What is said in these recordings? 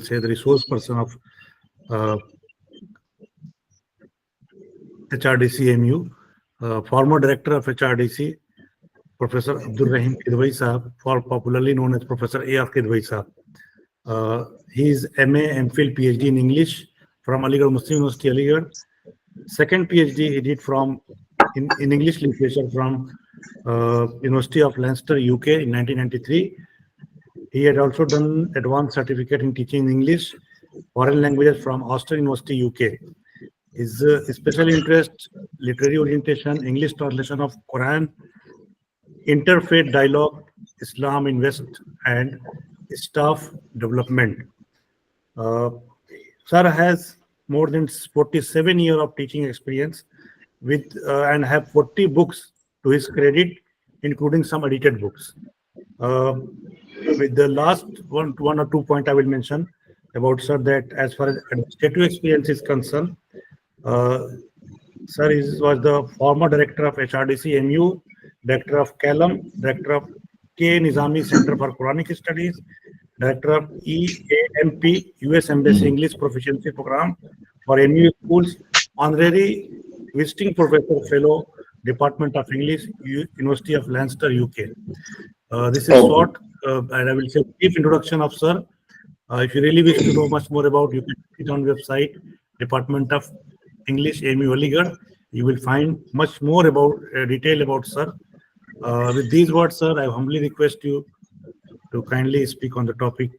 say, the resource person of HRDC AMU, former director of HRDC, Professor Abdul Rahim Kidwai Sahab, popularly known as Professor A.R. Kidwai Sahab. He is MA, MPhil, PhD in English from Aligarh Muslim University, Aligarh. Second PhD he did in English literature from University of Leinster, UK in 1993. He had also done advanced certificate in teaching English, foreign languages from Ulster University, UK. His special interest, literary orientation, English translation of Quran, interfaith dialogue, Islam in West, and staff development. Sir has more than 47 years of teaching experience with and have 40 books to his credit, including some edited books. With the last one or 2 points I will mention about sir, that as far as administrative experience is concerned, sir was the former director of HRDC MU, director of CALM, director of K. Nizami Center for Quranic Studies, director of EAMP, US Embassy English Proficiency Program for MU schools, honorary visiting professor fellow, Department of English, University of Leinster, UK. This is short, and I will say brief introduction of sir. If you really wish to know much more about, you can visit on website, Department of English, AMU Aligarh. You will find much more about detail about sir. With these words, sir, I humbly request you to kindly speak on the topic.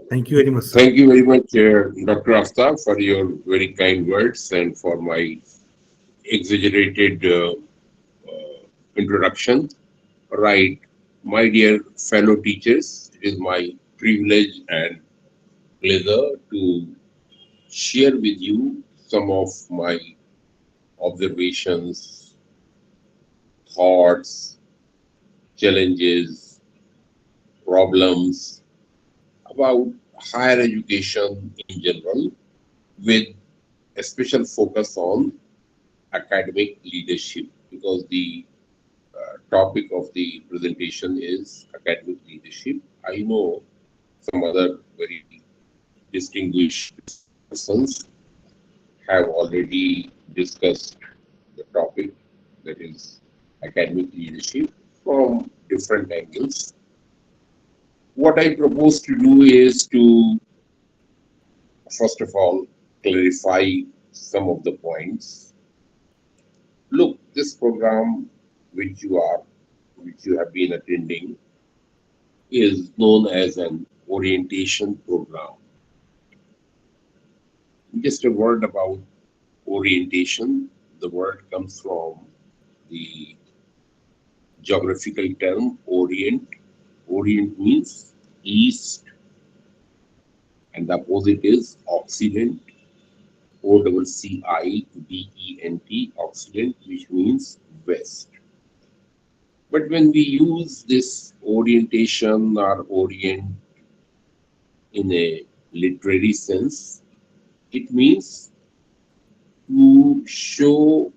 Thank you very much, sir. Thank you very much, Dr. Aftab, for your very kind words and for my exaggerated introduction. Right, my dear fellow teachers, it is my privilege and pleasure to share with you some of my observations, thoughts, challenges, problems about higher education in general, with a special focus on academic leadership, because the topic of the presentation is academic leadership. I know some other very distinguished persons have already discussed the topic, that is academic leadership, from different angles. What I propose to do is to, first of all, clarify some of the points. Look, this program which you have been attending is known as an orientation program. Just a word about orientation. The word comes from the geographical term orient. Orient means east, and the opposite is Occident. OCCIDENT, Occident, which means west. But when we use this orientation or orient in a literary sense, it means to show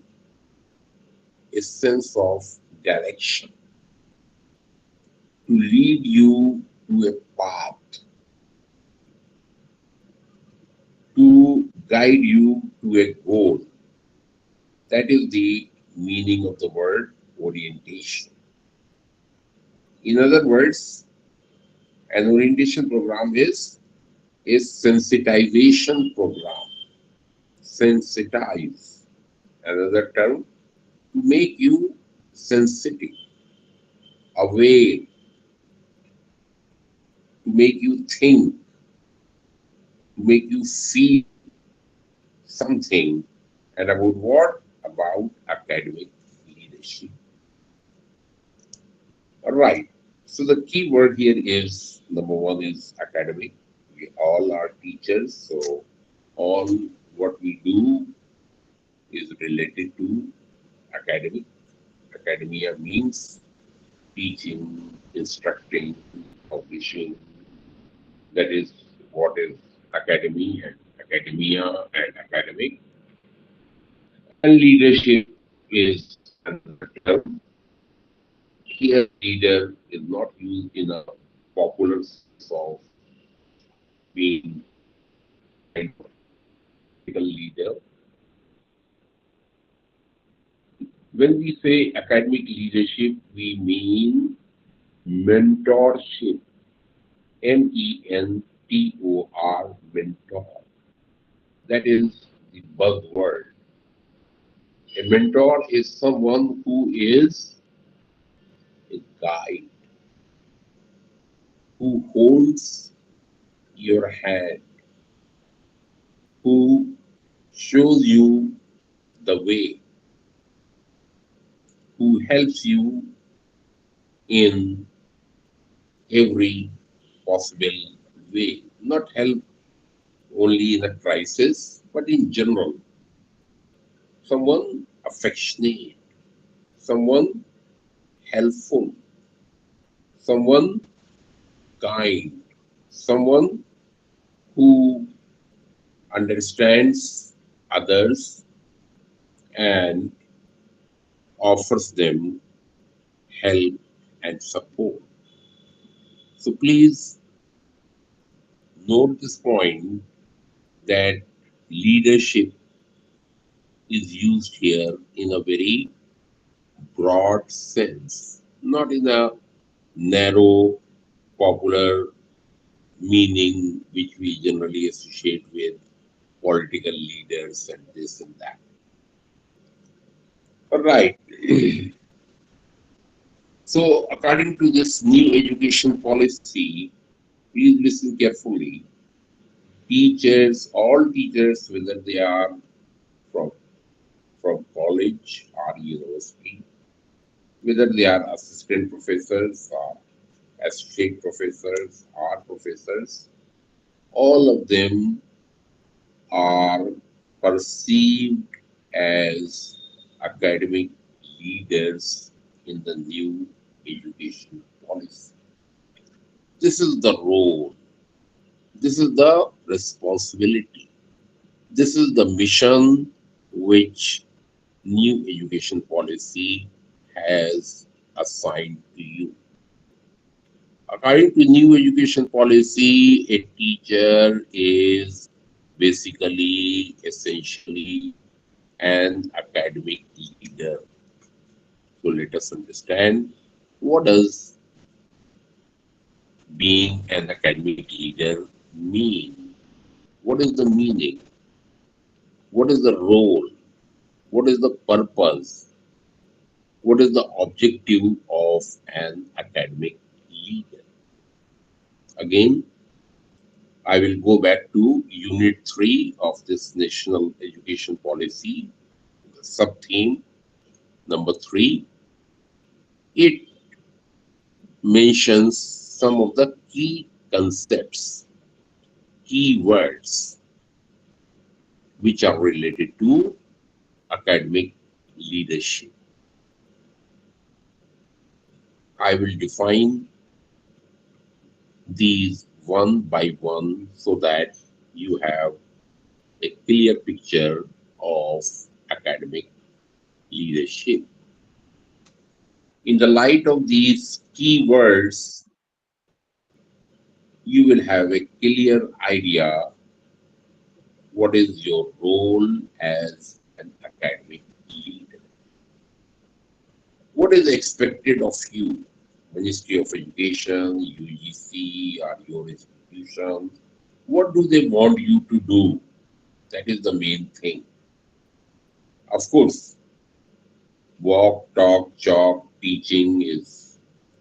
a sense of direction, to lead you to a path, to guide you to a goal. That is the meaning of the word orientation. In other words, an orientation program is a sensitization program. Sensitize, another term, to make you sensitive, aware, to make you think, to make you feel something. And about what? About academic leadership. All right. So the key word here is, number one is academic. We all are teachers, so all what we do is related to academic. Academia means teaching, instructing, publishing. That is what is academy and academia and academic. And leadership is another term. Here, leader is not used in a popular sense of being kind of political leader. When we say academic leadership, we mean mentorship. mentor, mentor. That is the buzzword. A mentor is someone who is a guide, who holds your hand, who shows you the way, who helps you in every possible way. Not help only in a crisis, but in general. Someone affectionate, someone helpful, someone kind, someone who understands others and offers them help and support. So please note this point that leadership is used here in a very broad sense, not in a narrow, popular meaning which we generally associate with political leaders and this and that. All right. So, according to this new education policy, please listen carefully. Teachers, all teachers, whether they are from, from college or university, whether they are assistant professors or associate professors or professors, all of them are perceived as academic leaders in the new education policy. This is the role, this is the responsibility, this is the mission which new education policy has assigned to you. According to new education policy, a teacher is basically, essentially, an academic leader. So let us understand what does being an academic leader mean? What is the meaning? What is the role? What is the purpose? What is the objective of an academic leader? Again, I will go back to Unit 3 of this National Education Policy, the sub-theme number 3. It mentions some of the key concepts, key words, which are related to academic leadership. I will define these one by one so that you have a clear picture of academic leadership. In the light of these key words, you will have a clear idea what is your role as an academic leader. What is expected of you, Ministry of Education, UGC, or your institution? What do they want you to do? That is the main thing. Of course, walk, talk, chalk, teaching is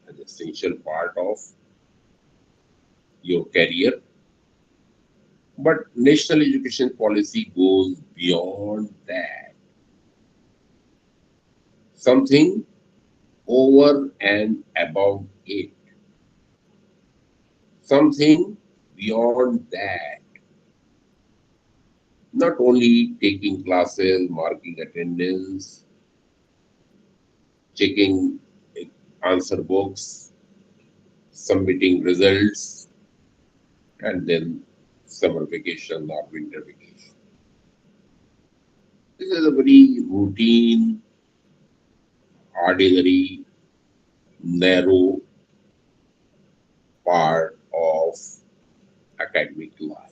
an essential part of your career. But national education policy goes beyond that. Something over and above it. Something beyond that. Not only taking classes, marking attendance, checking answer books, submitting results, and then summer vacation or winter vacation. This is a very routine, ordinary, narrow part of academic life.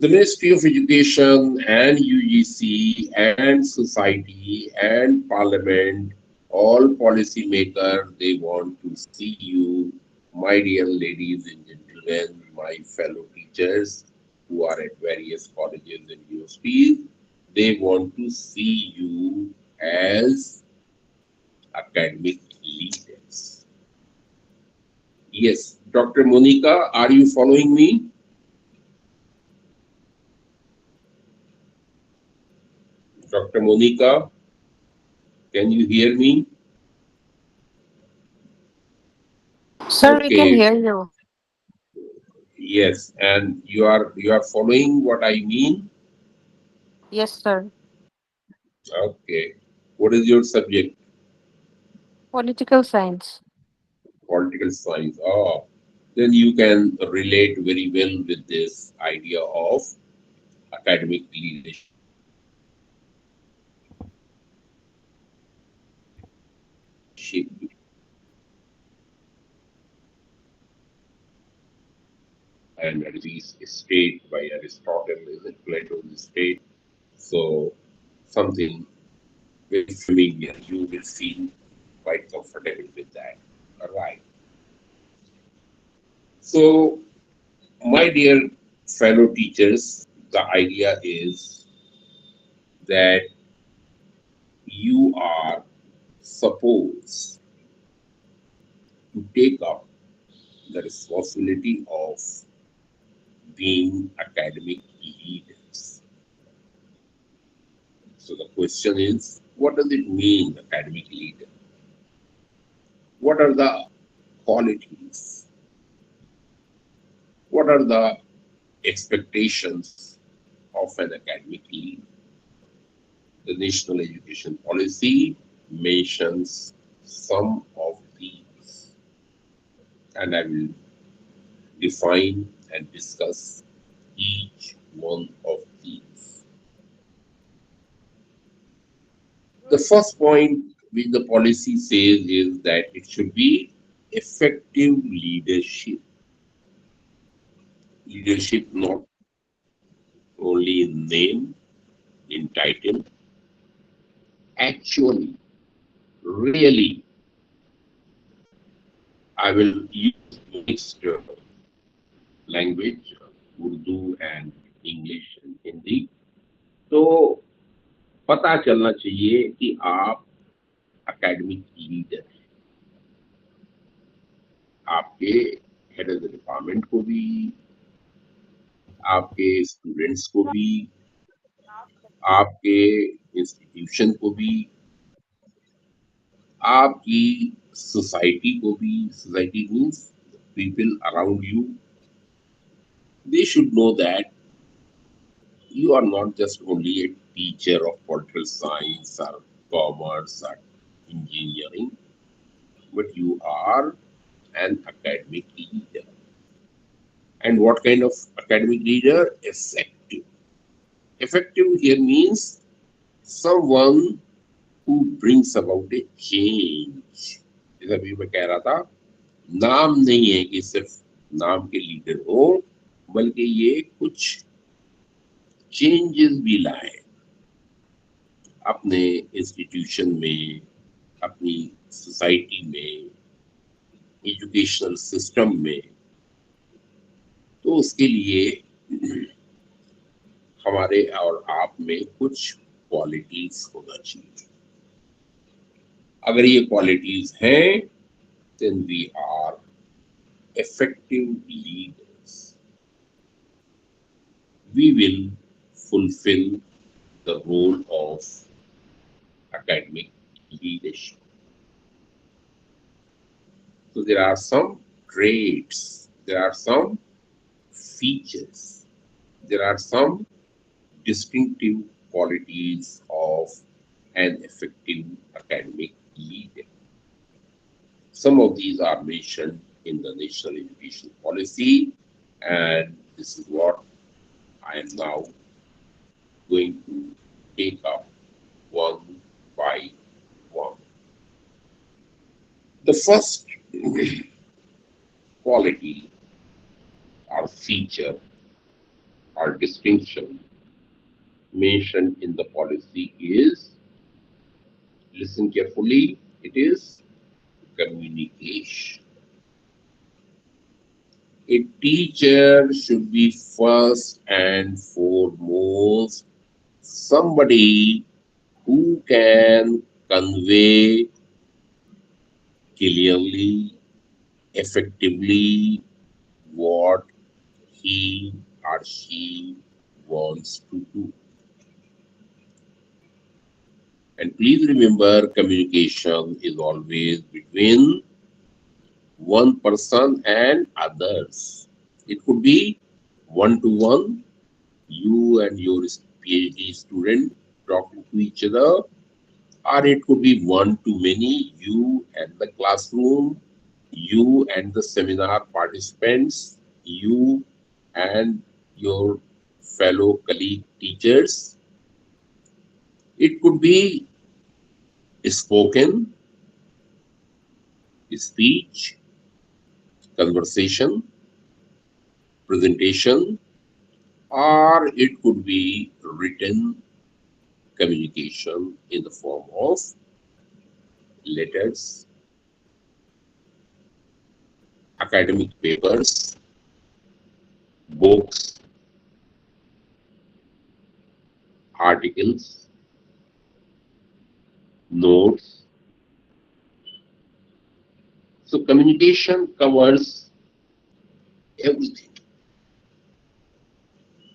The Ministry of Education and UGC and society and parliament, all policymakers, they want to see you, my dear ladies and gentlemen, my fellow teachers who are at various colleges and universities, they want to see you as academic leaders. Yes, Dr. Monica, are you following me? Dr. Monica, can you hear me? Sir, we can Okay, hear you. yes, and you are following what I mean? Yes, sir. Okay. What is your subject? Political science. Political science. Oh, then you can relate very well with this idea of academic leadership and Aristotele's state by Aristotle is Plato's state. So something very familiar. You will feel quite comfortable with that. All right. So, my dear fellow teachers, the idea is that you are supposed to take up the responsibility of being academic leaders. So, the question is, what does it mean, academic leader? What are the qualities? What are the expectations of an academic leader? The National Education Policy mentions some of these, and I will define and discuss each one of these. The first point which the policy says is that it should be effective leadership. Leadership not only in name, in title, actually, really, I will use mixed language, Urdu and English and Hindi. तो पता चलना चाहिए कि आप academic leader हैं। आपके head of the department को भी, आपके स्टूडेंट्स को भी, आपके इंस्टीट्यूशन को भी, आपकी सोसाइटी को भी, society means people around you, they should know that you are not just only a teacher of political science or commerce or engineering, but you are an academic leader. And what kind of academic leader? Effective. Effective here means someone who brings about a change. जैसा अभी मैं कह रहा था, नाम नहीं है कि सिर्फ नाम के लीडर हो, बल्कि ये कुछ चेंजेस भी लाए अपने इंस्टीट्यूशन में, अपनी सोसाइटी में, एजुकेशनल सिस्टम में। तो उसके लिए हमारे और आप में कुछ क्वालिटीज होना चाहिए। अगर ये क्वालिटीज हैं, then we are effective leaders. We will fulfill the role of academic leadership. So there are some traits, there are some features, there are some distinctive qualities of an effective academic leader. Some of these are mentioned in the National Education Policy, and this is what I am now going to take up one by one. The first quality or feature or distinction mentioned in the policy is, listen carefully, it is communication. A teacher should be first and foremost somebody who can convey clearly, effectively what he or she wants to do. And please remember, communication is always between one person and others. It could be one to one, you and your PhD student talking to each other, or it could be one to many, you and the classroom, you and the seminar participants, you and your fellow colleague teachers. It could be spoken, speech, conversation, presentation, or it could be written communication in the form of letters, academic papers, books, articles, notes. So communication covers everything.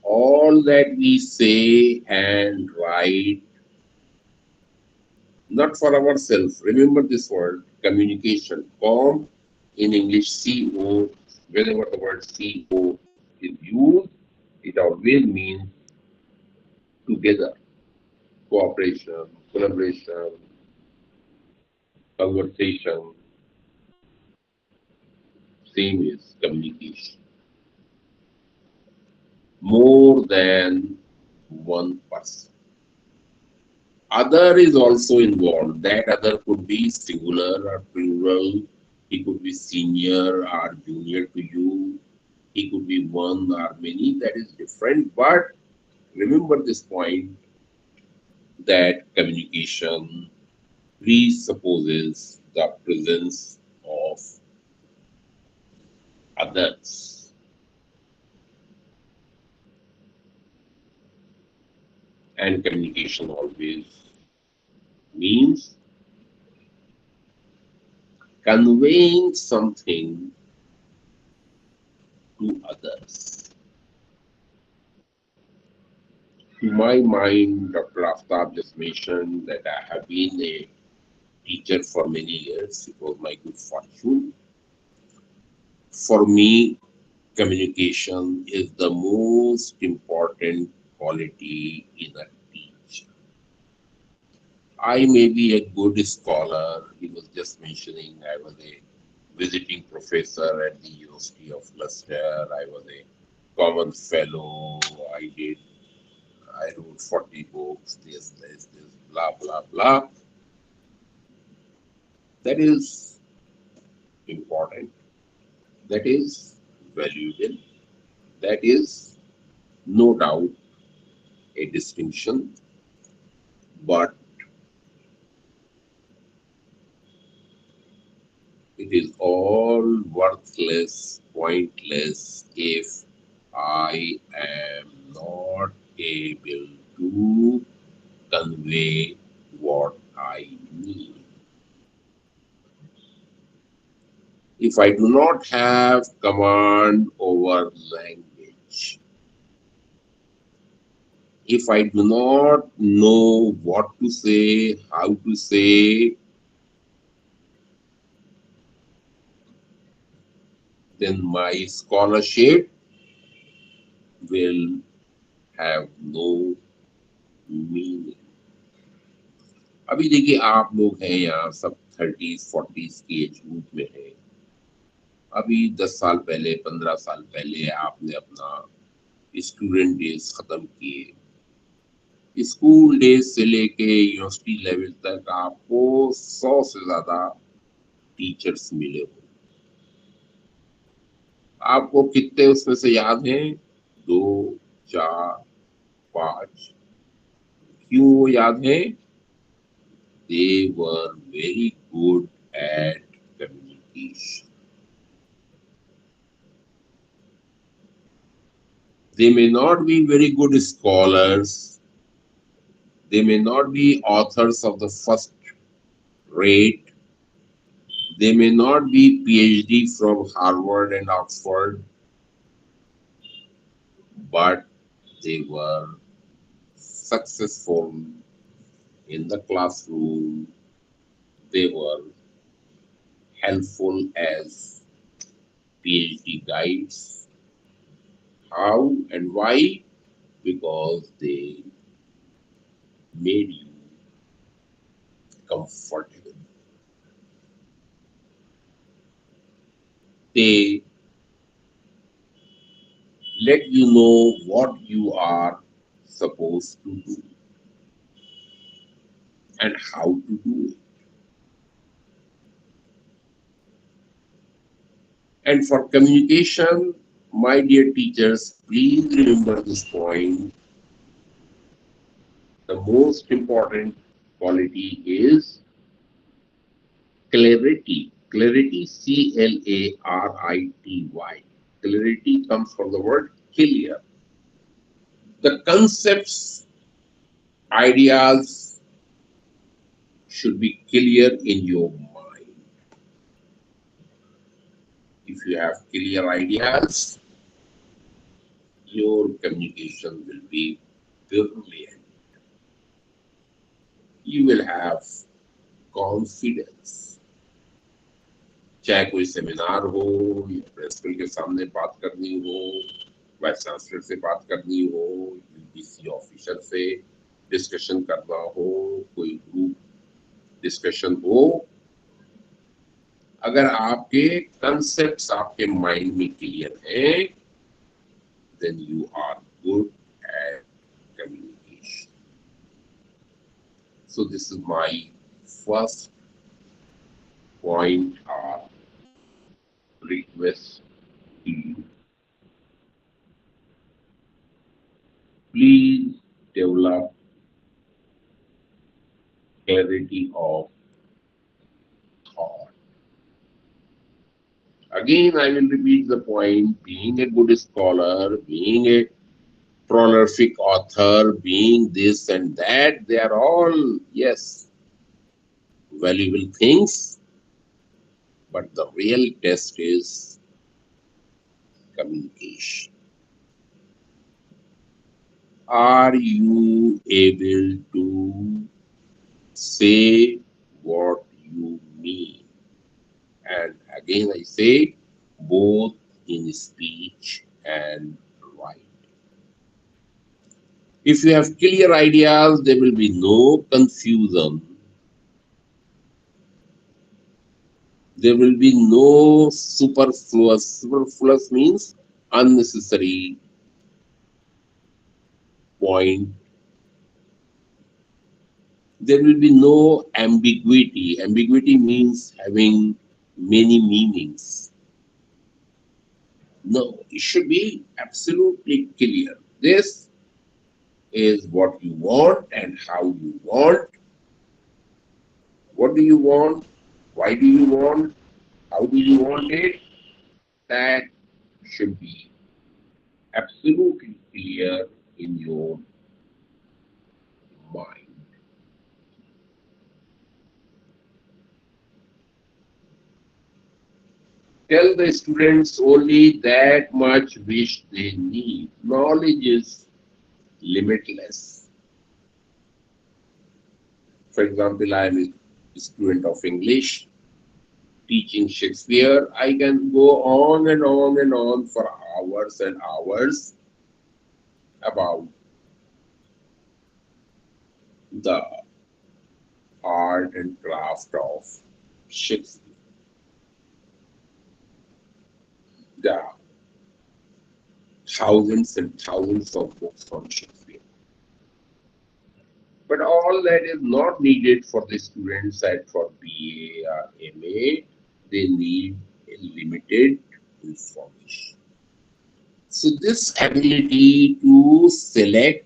All that we say and write, not for ourselves. Remember this word, communication. Com in English, CO. Whenever the word CO is used, it always means together, cooperation, collaboration, conversation. Same is communication. More than one person. Other is also involved. That other could be singular or plural. He could be senior or junior to you. He could be one or many. That is different. But remember this point that communication presupposes the presence of others. And communication always means conveying something to others. To my mind, Dr. Aftab just mentioned that I have been a teacher for many years. It was my good fortune. For me, communication is the most important quality in a teacher. I may be a good scholar. He was just mentioning I was a visiting professor at the University of Leicester. I was a common fellow. I wrote 40 books, this, blah, blah, blah. That is important. That is valuable. That is no doubt a distinction, but it is all worthless, pointless if I am not able to convey what I need. If I do not have command over language, if I do not know what to say, how to say, then my scholarship will have no meaning. अभी देखिए आप लोग हैं यहाँ सब 30s 40s की age group में हैं. अभी 10 साल पहले 15 साल पहले आपने अपना स्टूडेंट डेज खत्म किए. स्कूल डेज से लेके यूनिवर्सिटी लेवल तक आपको 100 से ज्यादा टीचर्स मिले हो. आपको कितने उसमें से याद हैं? 2, 4, 5। क्यों वो याद है? They were very good at communication. They may not be very good scholars. They may not be authors of the first rate. They may not be PhD from Harvard and Oxford, but they were successful in the classroom. They were helpful as PhD guides. How and why? Because they made you comfortable. They let you know what you are supposed to do and how to do it. And for communication, my dear teachers, please remember this point. The most important quality is clarity. Clarity, Clarity. Clarity comes from the word clear. The concepts, ideas should be clear in your mind. If you have clear ideas, your communication will be brilliant. You will have confidence. चाहे कोई seminar हो या principal के सामने बात करनी हो, vice chancellor से बात करनी हो, यूजीसी ऑफिसर से डिस्कशन करना हो, कोई ग्रुप डिस्कशन हो, अगर आपके कंसेप्ट्स आपके माइंड में क्लियर हैं, then you are good at communication. So this is my first point or request to you. Please develop clarity of thought. Again, I will repeat the point, being a good scholar, being a prolific author, being this and that, they are all, yes, valuable things, but the real test is communication. Are you able to say what you mean? And again, I say both in speech and writing. If you have clear ideas, there will be no confusion. There will be no superfluous. Superfluous means unnecessary point. There will be no ambiguity. Ambiguity means having many meanings. No, it should be absolutely clear. This is what you want and how you want. What do you want? Why do you want? How do you want it? That should be absolutely clear in your mind. Tell the students only that much which they need. Knowledge is limitless. For example, I am a student of English teaching Shakespeare. I can go on and on and on for hours and hours about the art and craft of Shakespeare. There are thousands and thousands of books on Shakespeare. But all that is not needed for the students at for BA or MA. They need a limited information. So this ability to select,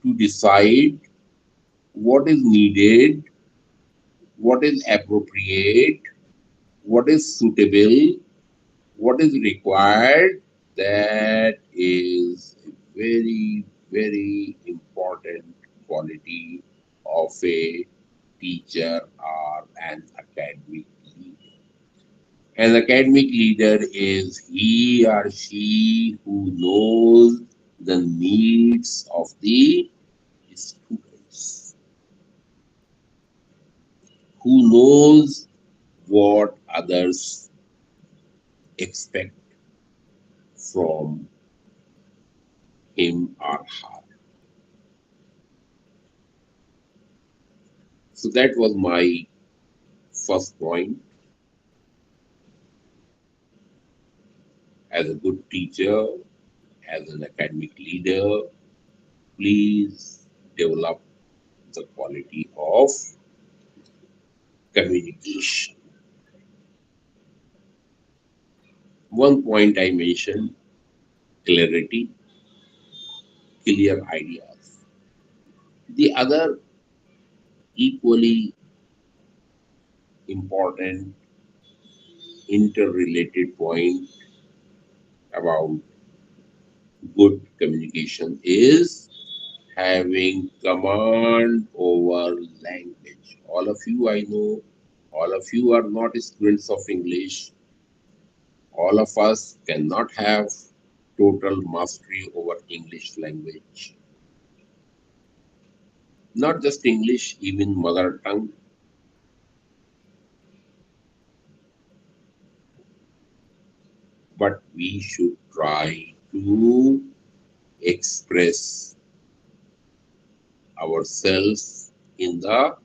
to decide what is needed, what is appropriate, what is suitable, what is required, that is a very, very important quality of a teacher or an academic leader. An academic leader is he or she who knows the needs of the students, who knows what others expect from him or her. So that was my first point. As a good teacher, as an academic leader, please develop the quality of communication. One point I mentioned, clarity, clear ideas. The other equally important interrelated point about good communication is having command over language. All of you, I know, all of you are not students of English. All of us cannot have total mastery over English language. Not just English, even mother tongue. But we should try to express ourselves in the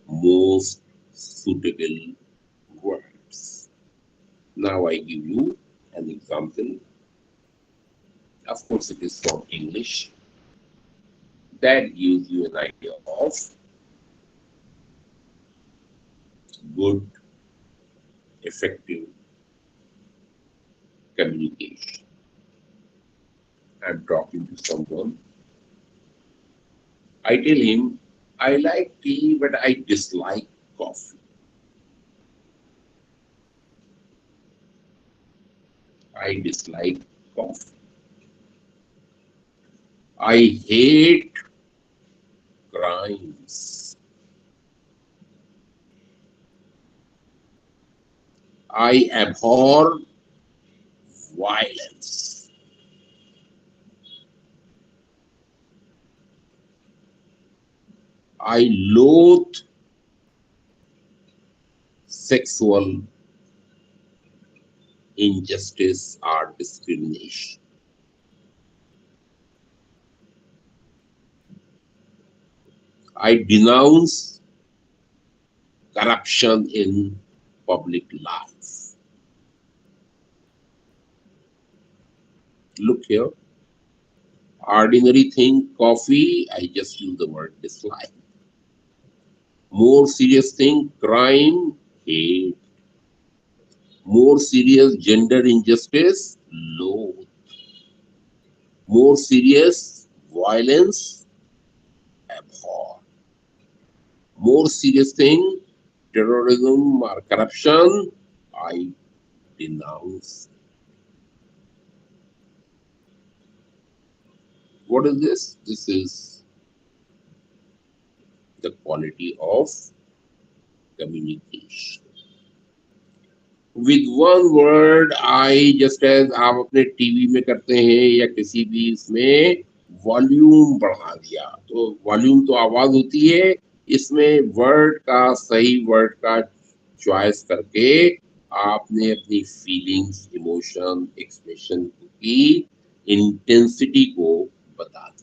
most suitable words. Now I give you an example. Of course, it is from English. That gives you an idea of good, effective communication. I'm talking to someone. I tell him, I like tea, but I dislike coffee. I dislike coffee. I hate crimes. I abhor violence. I loathe sexual injustice or discrimination. I denounce corruption in public life. Look here, ordinary thing, coffee, I just use the word dislike. More serious thing, crime, hate. More serious, gender injustice, loathe. More serious, violence, abhor. More serious thing, terrorism or corruption, I denounce. What is this? This is the quality of communication. With one word, I just as आप अपने TV में करते हैं या किसी भी इसमें volume बढ़ा दिया, तो वॉल्यूम तो आवाज होती है, इसमें वर्ड का सही वर्ड का चॉइस करके आपने अपनी फीलिंग्स, इमोशन, एक्सप्रेशन की इंटेंसिटी को बता दिया.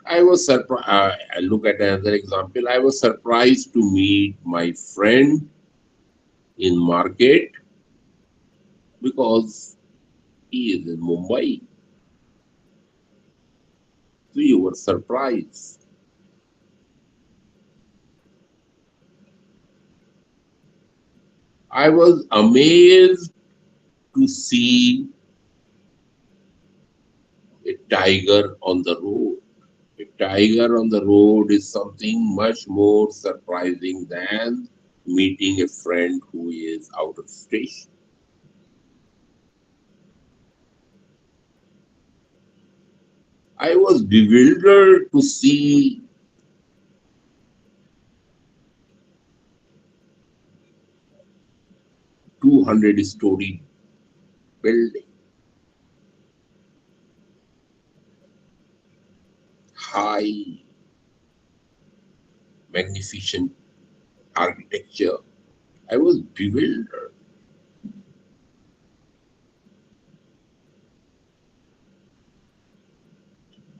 I was surprised. Look at another example. I was surprised to meet my friend in market because he is in Mumbai. So you were surprised. I was amazed to see a tiger on the road. A tiger on the road is something much more surprising than meeting a friend who is out of station. I was bewildered to see 200-story building, high, magnificent architecture. I was bewildered.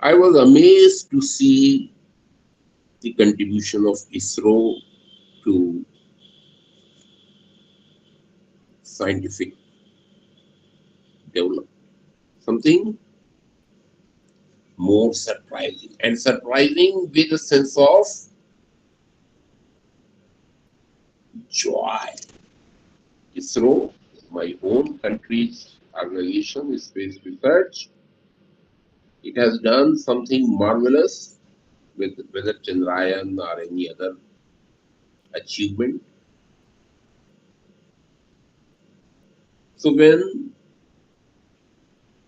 I was amazed to see the contribution of ISRO to scientific development. Something more surprising, and surprising with a sense of joy. ISRO, my own country's organization, space research, it has done something marvelous with whether Chandrayaan or any other achievement. So when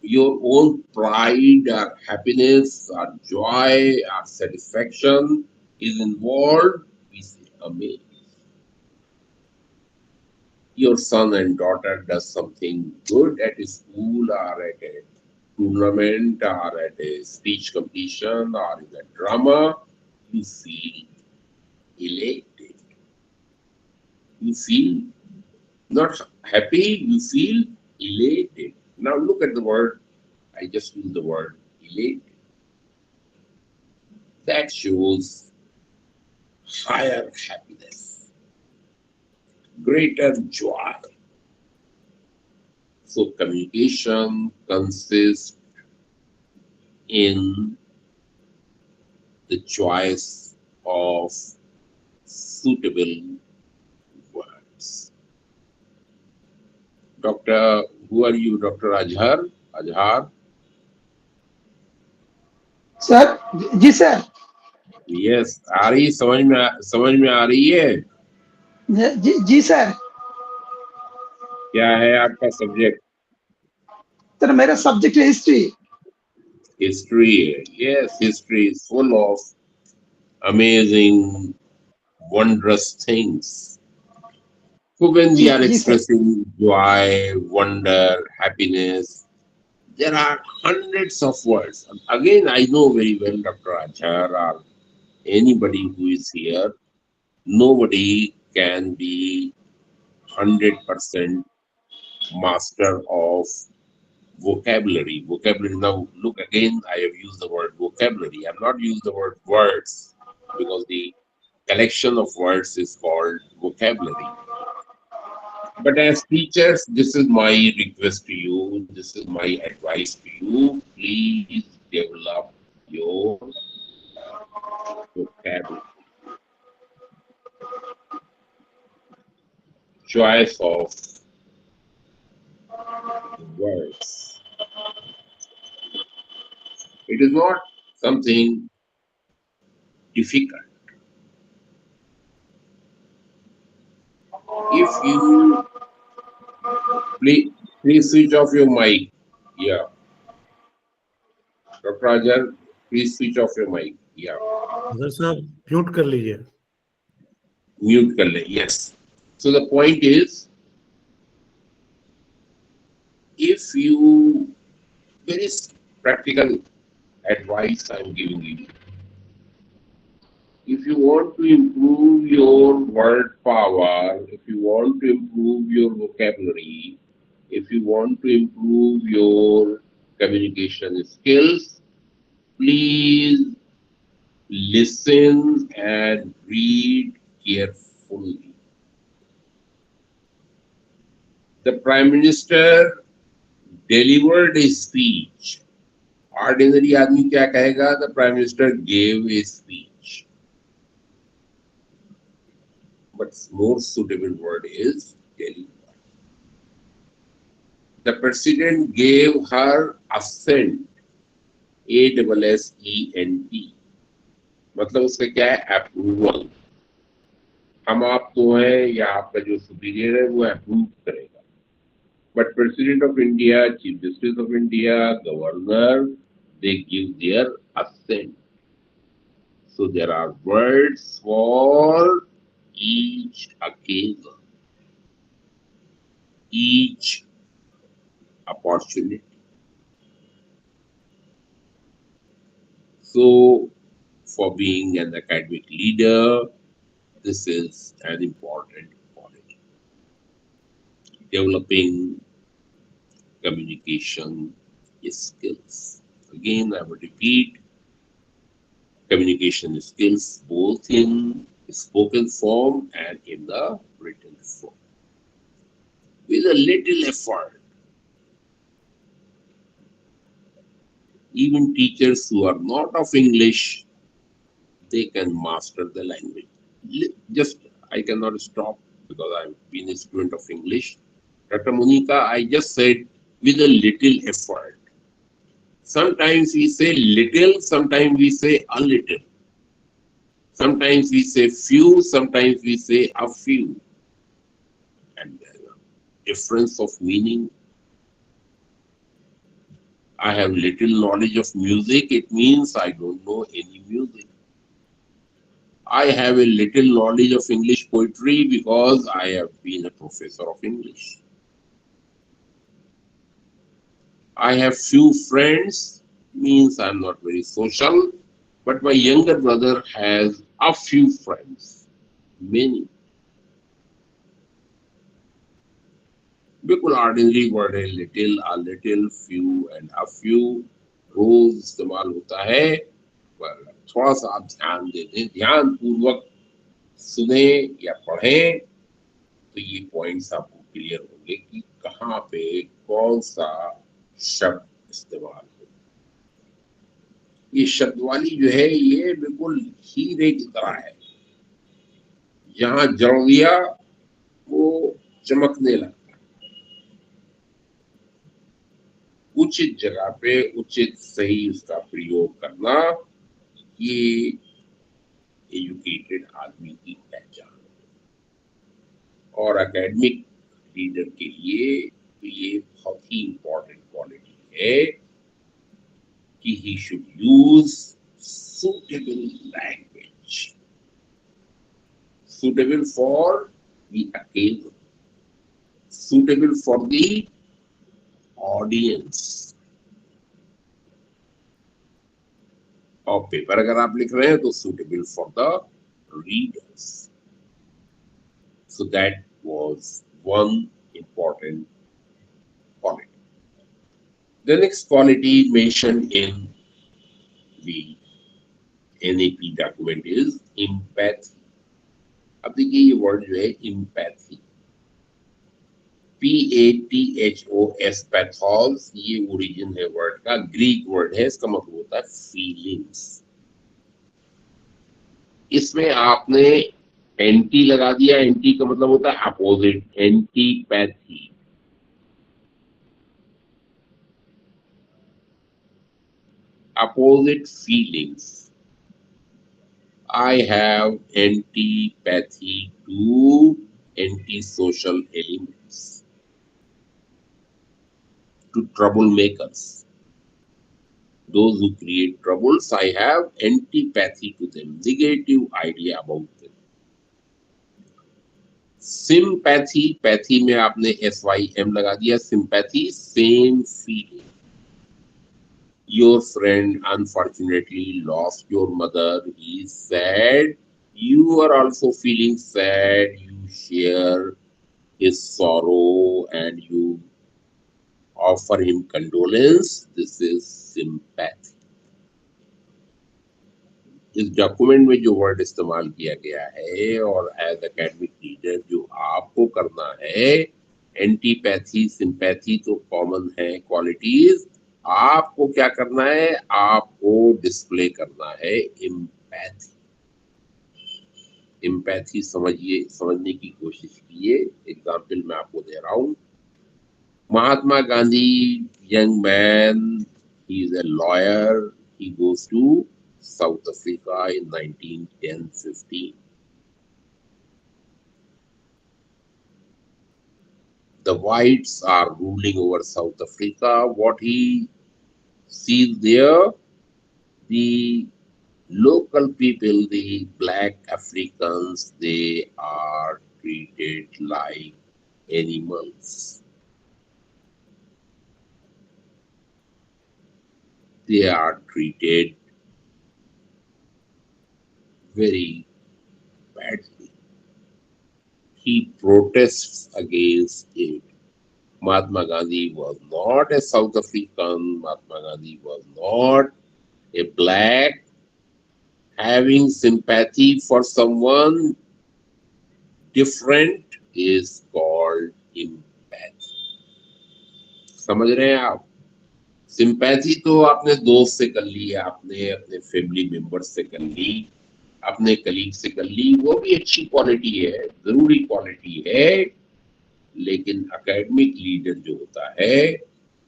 your own pride or happiness or joy or satisfaction is involved, we say amazing. Your son and daughter does something good at a school or at a tournament or at a speech competition or in a drama, you feel elated. You feel not happy, you feel elated. Now look at the word, I just use the word elated. That shows higher happiness, greater joy. So communication consists in the choice of suitable words. Doctor, who are you, Dr. Ajhar? Ajhar? Sir ji sir Yes, आ रही समझ में आ रही है? जी sir क्या है आपका subject? Sir मेरा सब्जेक्ट है history History. Yes, history is full of amazing, wondrous things. So when we are ji sir expressing joy, wonder, happiness, there are hundreds of words. Again, I know very well Dr. Achar or anybody who is here, nobody can be 100% master of vocabulary. Vocabulary. Now, look again, I have used the word vocabulary. I have not used the word words because the collection of words is called vocabulary. But as teachers, this is my request to you, this is my advice to you. Please develop your vocabulary. Choice of words. It is not something difficult. If you please switch off your mic. Yeah. Dr. Rajan, please switch off your mic. Yeah. Azhar साहब mute कर लीजिए. Mute kar le. Yes. So the point is, if you, very practical advice I'm giving you. If you want to improve your word power, if you want to improve your vocabulary, if you want to improve your communication skills, please listen and read carefully. The Prime Minister delivered a speech. Ordinary आदमी क्या कहेगा? The Prime Minister gave a speech. But more suitable word is delivered. The president gave her assent, ASSENT, मतलब उसका क्या है, approval. हम आप तो हैं या आपका जो सुपीरियर है वो अप्रूव करेगा, but president of India, chief justice of India, governor, they give their assent. So there are words for each occasion, each opportunity. So for being an academic leader, this is an important quality. Developing communication skills. Again, I would repeat, communication skills both in spoken form and in the written form. With a little effort, even teachers who are not of English, they can master the language. Just, I cannot stop because I've been a student of English. Dr. Monica, I just said with a little effort. Sometimes we say little, sometimes we say a little. Sometimes we say few, sometimes we say a few. And difference of meaning. I have little knowledge of music, it means I don't know any music. I have a little knowledge of English poetry because I have been a professor of English. I have few friends, means I'm not very social, but my younger brother has a few friends, many. बिल्कुल ordinary word है, little, a little, few and a few, रोज इस्तेमाल होता है, पर थोड़ा सा आप ध्यान दे दें, ध्यान पूर्वक सुने या पढ़ें तो ये पॉइंट्स आपको क्लियर होंगे कि कहाँ पे कौन सा शब्द इस्तेमाल हो। ये शब्दवाली जो है ये बिल्कुल हीरे की तरह है, जहाँ जड़ दिया वो चमकने लगा। उचित जगह पे उचित सही उसका प्रयोग करना, ये एजुकेटेड आदमी की पहचान है। और एकेडमिक लीडर के लिए ये बहुत ही इंपॉर्टेंट क्वालिटी है कि he should use suitable language, suitable for the occasion, suitable for the audience. और पेपर अगर आप लिख रहे हैं तो suitable for the readers. So that was one important quality. The next quality mentioned in the NAP document is empathy. अब देखिए ये वर्ड जो है empathy, PATHOS, पैथोस, ये ओरिजिन है वर्ड का, ग्रीक वर्ड है, इसका मतलब होता है फीलिंग्स। इसमें आपने एंटी लगा दिया, एंटी का मतलब होता है opposite, antipathy. Opposite feelings. I have antipathy to antisocial elements, to troublemakers. Those who create troubles, I have antipathy to them, negative idea about them. Sympathy, pathy में आपने SYM लगा दिया, sympathy, same feeling. Your friend unfortunately lost your mother, he is sad, you are also feeling sad, you share his sorrow and you offer him condolence, this is sympathy. इस document में जो word इस्तेमाल किया गया है और as academic leader जो आपको करना है, एंटीपैथी, सिंपैथी तो कॉमन है क्वालिटीज, आपको क्या करना है, आपको डिस्प्ले करना है एम्पैथी। एम्पैथी समझिए, समझने की कोशिश कीजिए। एग्जाम्पल मैं आपको दे रहा हूं। Mahatma Gandhi, young man, he is a lawyer. He goes to South Africa in 1910-15. The whites are ruling over South Africa. What he sees there, the local people, the black Africans, they are treated like animals. They are treated very badly. He protests against it. Mahatma Gandhi was not a South African. Mahatma Gandhi was not a black. Having sympathy for someone different is called empathy. समझ रहे हैं आप? Sympathy तो आपने दोस्त से कर ली, आपने अपने फैमिली मेंबर से कर ली, अपने कलीग से कर ली, वो भी अच्छी क्वालिटी है, जरूरी क्वालिटी है, लेकिन एकेडमिक लीडर जो होता है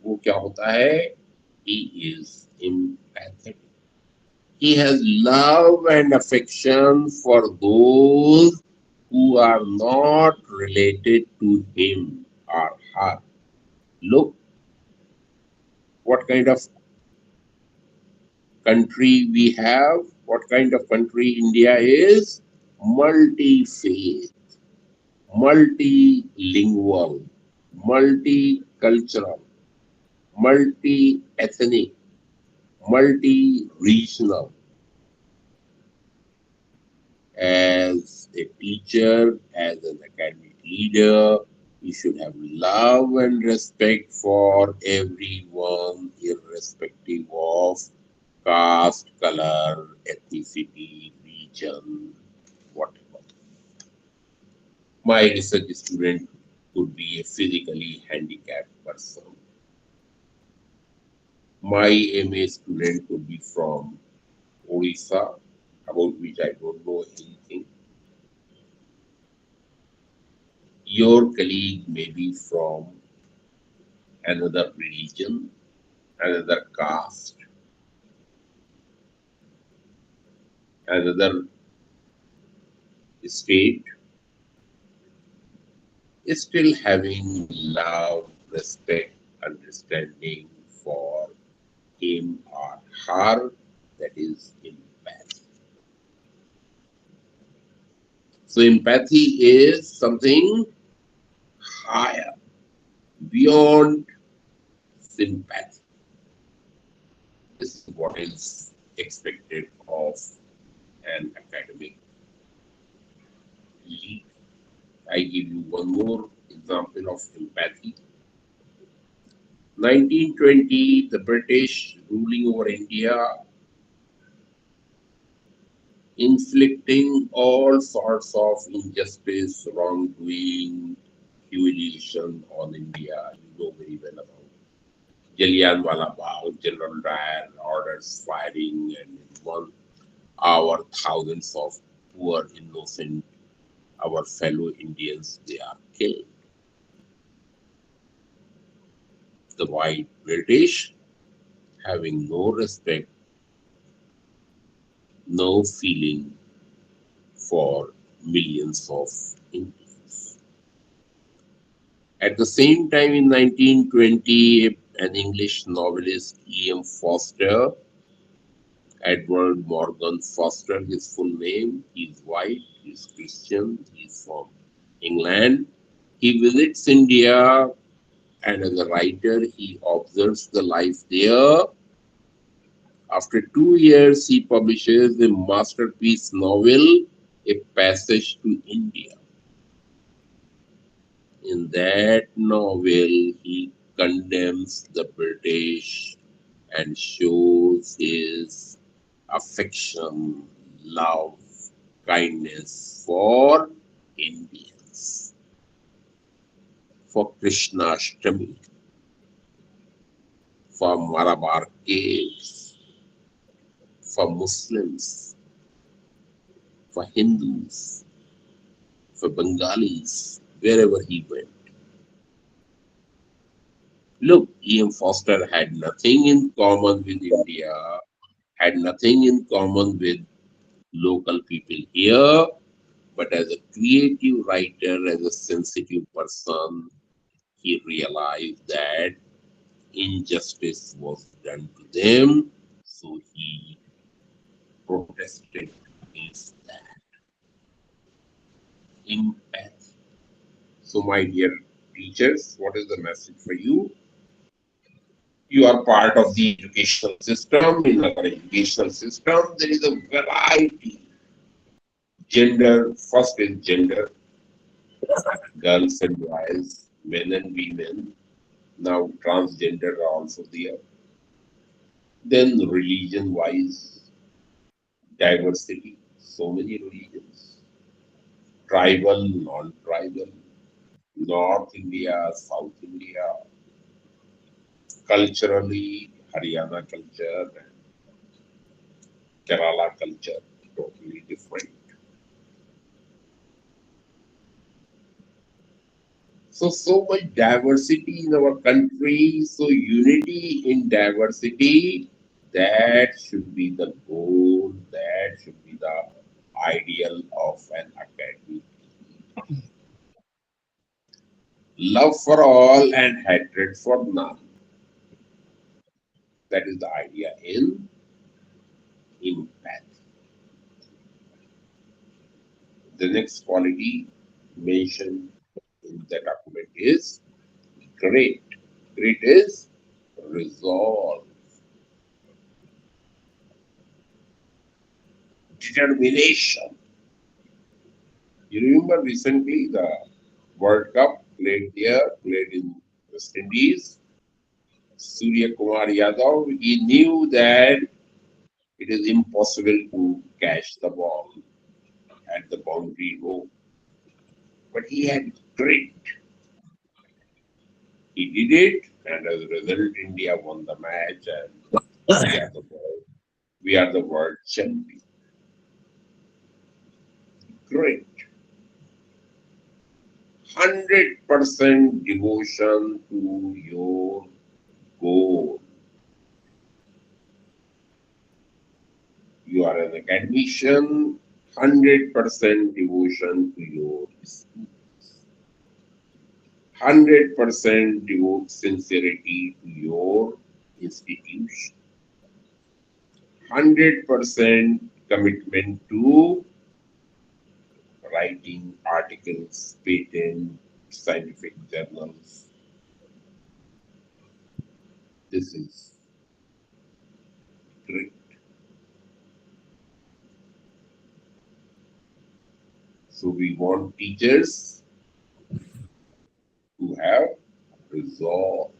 वो क्या होता है? He is empathetic. He has love and affection for those who are not related to him or her. Look what kind of country we have, what kind of country India is. Multi-faith, multilingual, multicultural, multi-ethnic, multi-regional. As a teacher, as an academic leader, you should have love and respect for everyone, irrespective of caste, color, ethnicity, region, whatever. My research student could be a physically handicapped person. My MA student could be from Odisha, about which I don't know anything. Your colleague may be from another religion, another caste, another state, is still having love, respect, understanding for him or her, that is empathy. So empathy is something higher, beyond sympathy. This is what is expected of an academic lead. I give you one more example of empathy. 1920, the British ruling over India, inflicting all sorts of injustice, wrongdoing, humiliation on India. You know very well about Jallianwala Bagh, General Dyer orders firing, and in 1 hour, thousands of poor, innocent, our fellow Indians, they are killed. The white British, having no respect, no feeling for millions of Indians. At the same time, in 1920, an English novelist, E.M. Foster, Edward Morgan Foster, his full name, he's white, he's Christian, he's from England. He visits India, and as a writer, he observes the life there. After 2 years, he publishes a masterpiece novel, A Passage to India. In that novel, he condemns the British and shows his affection, love, kindness for Indians, for Krishnashtami, for Malabar caves, for Muslims, for Hindus, for Bengalis, wherever he went. Look, E.M. Foster had nothing in common with India, had nothing in common with local people here, but as a creative writer, as a sensitive person, he realized that injustice was done to them, so he protested against that. Empathy. So, my dear teachers, what is the message for you? You are part of the educational system. In our educational system, there is a variety. Gender, first is gender, girls and boys, men and women. Now transgender are also there. Then religion wise, diversity, so many religions, tribal, non-tribal, North India, South India, culturally, Haryana culture and Kerala culture, totally different. So much diversity in our country. So unity in diversity, that should be the goal. That should be the ideal of an academy. Love for all and hatred for none. That is the idea in empathy. The next quality mentioned in the document is great. Great is resolve, determination. You remember recently the World Cup played there, played in West Indies. Surya Kumar Yadav, he knew that it is impossible to catch the ball at the boundary row, but he had grit. He did it, and as a result, India won the match, and we are the world, we are the world champion. Great, 100% devotion to your goal. You are an academician, 100% devotion to your school, 100% devote sincerity to your institution, 100% commitment to writing articles, patent, scientific journals. This is great. So we want teachers to have resolve,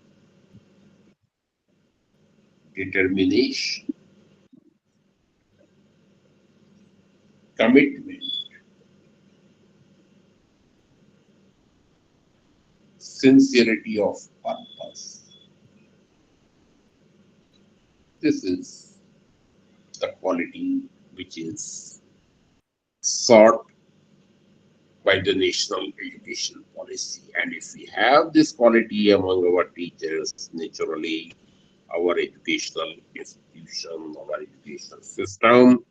determination, commitment, sincerity of purpose. This is the quality which is sought by the national education policy. And if we have this quality among our teachers, naturally, our educational institution, our educational system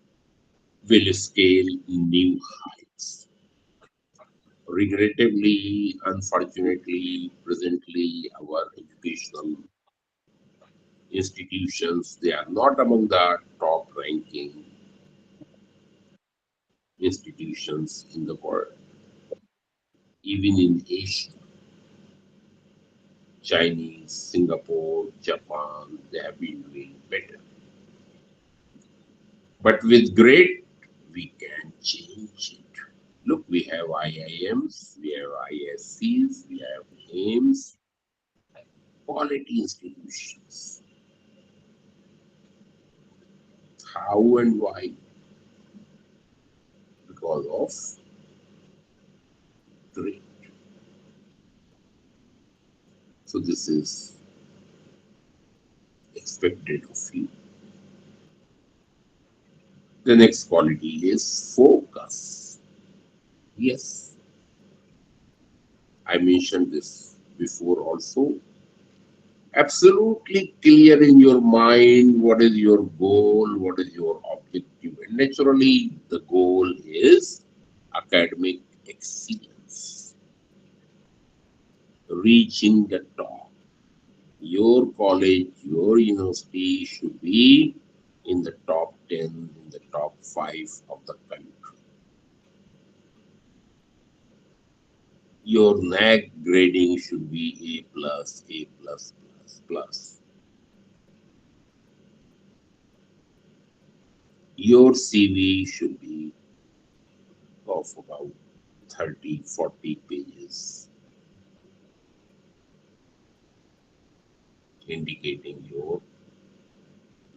will scale new heights. Regrettably, unfortunately, presently, our educational institutions, they are not among the top ranking institutions in the world. Even in Asia, Chinese, Singapore, Japan, they have been doing better. But with great, we can change it. Look, we have IIMs, we have ISCs, we have AIMS, quality institutions. How and why? Because of great. So this is expected of you. The next quality is focus. Yes, I mentioned this before also. absolutely clear in your mind what is your goal, what is your objective. And naturally, the goal is academic excellence, reaching the top. Your college, your university should be in the top 10, in the top 5 of the country. Your NAC grading should be A plus, A plus, plus, plus. Your CV should be of about 30, 40 pages, indicating your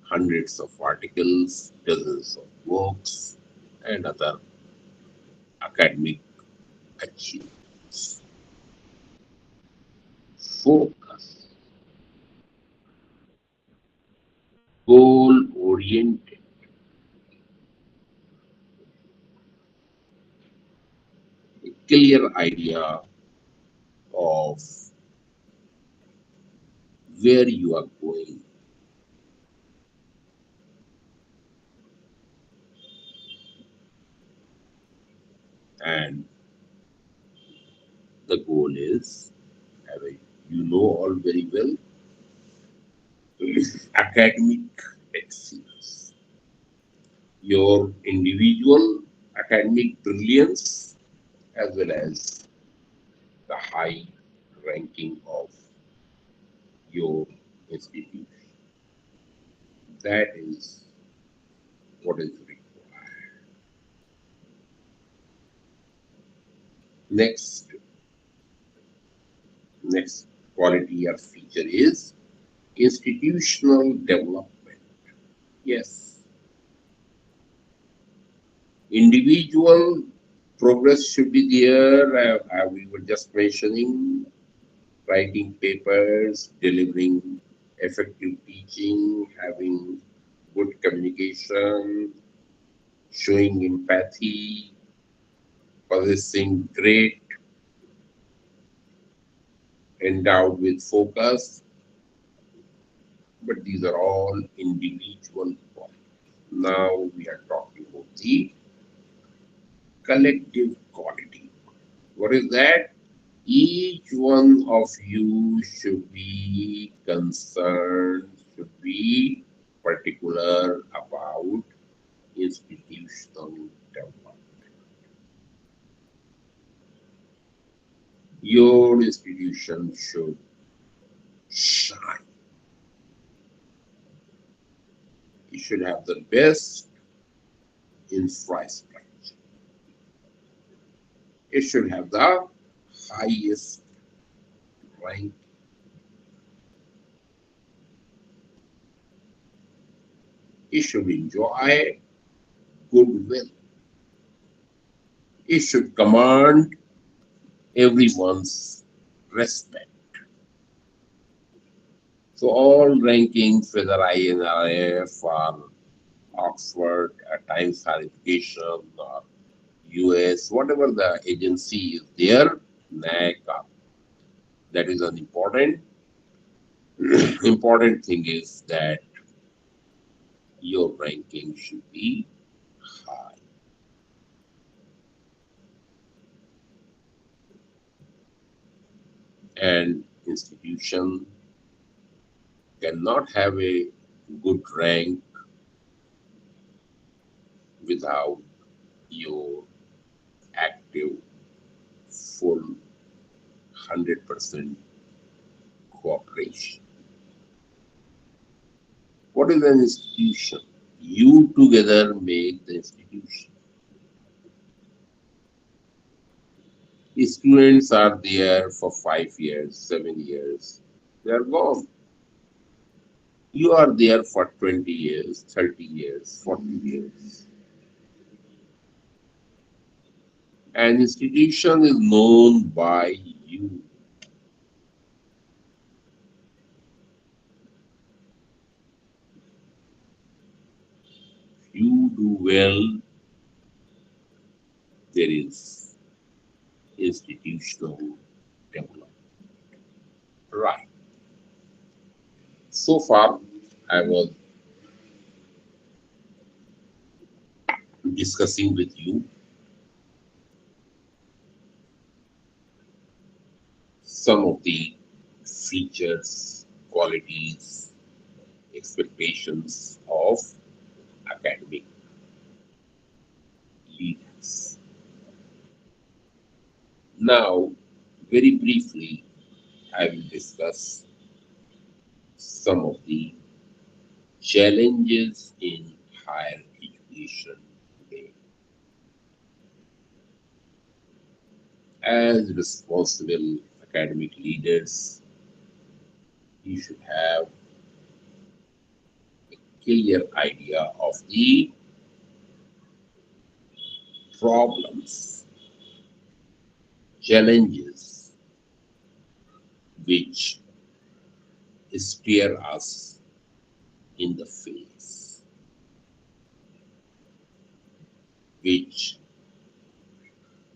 hundreds of articles, dozens of books, and other academic achievements. Focus, goal oriented, a clear idea of where you are going, and the goal is, as you know all very well, is academic excellence. Your individual academic brilliance as well as the high ranking of your institution. That is what is required. Next, next quality or feature is institutional development. Yes, individual progress should be there. We were just mentioning writing papers, delivering effective teaching, having good communication, showing empathy, possessing great, endowed with focus. But these are all individual qualities. Now we are talking about the collective quality. What is that? Each one of you should be concerned, should be particular about institutional development. Your institution should shine. You should have the best infrastructure. It should have the highest rank. It should enjoy goodwill. It should command everyone's respect. So all rankings, whether INRF or Oxford, Times Higher Education, or US, whatever the agency is there, NAC, that is an important important thing is that your ranking should be high. And institution cannot have a good rank without your active, full, 100% cooperation. What is an institution? You together make the institution. Students are there for 5 years, 7 years. They are gone. You are there for 20 years, 30 years, 40 years. An institution is known by you. You do well, there is institutional development. Right. So far, I was discussing with you some of the features, qualities, expectations of academic leaders. Now, very briefly, I will discuss some of the challenges in higher education today. As responsible academic leaders, you should have a clear idea of the problems, challenges which stare us in the face, which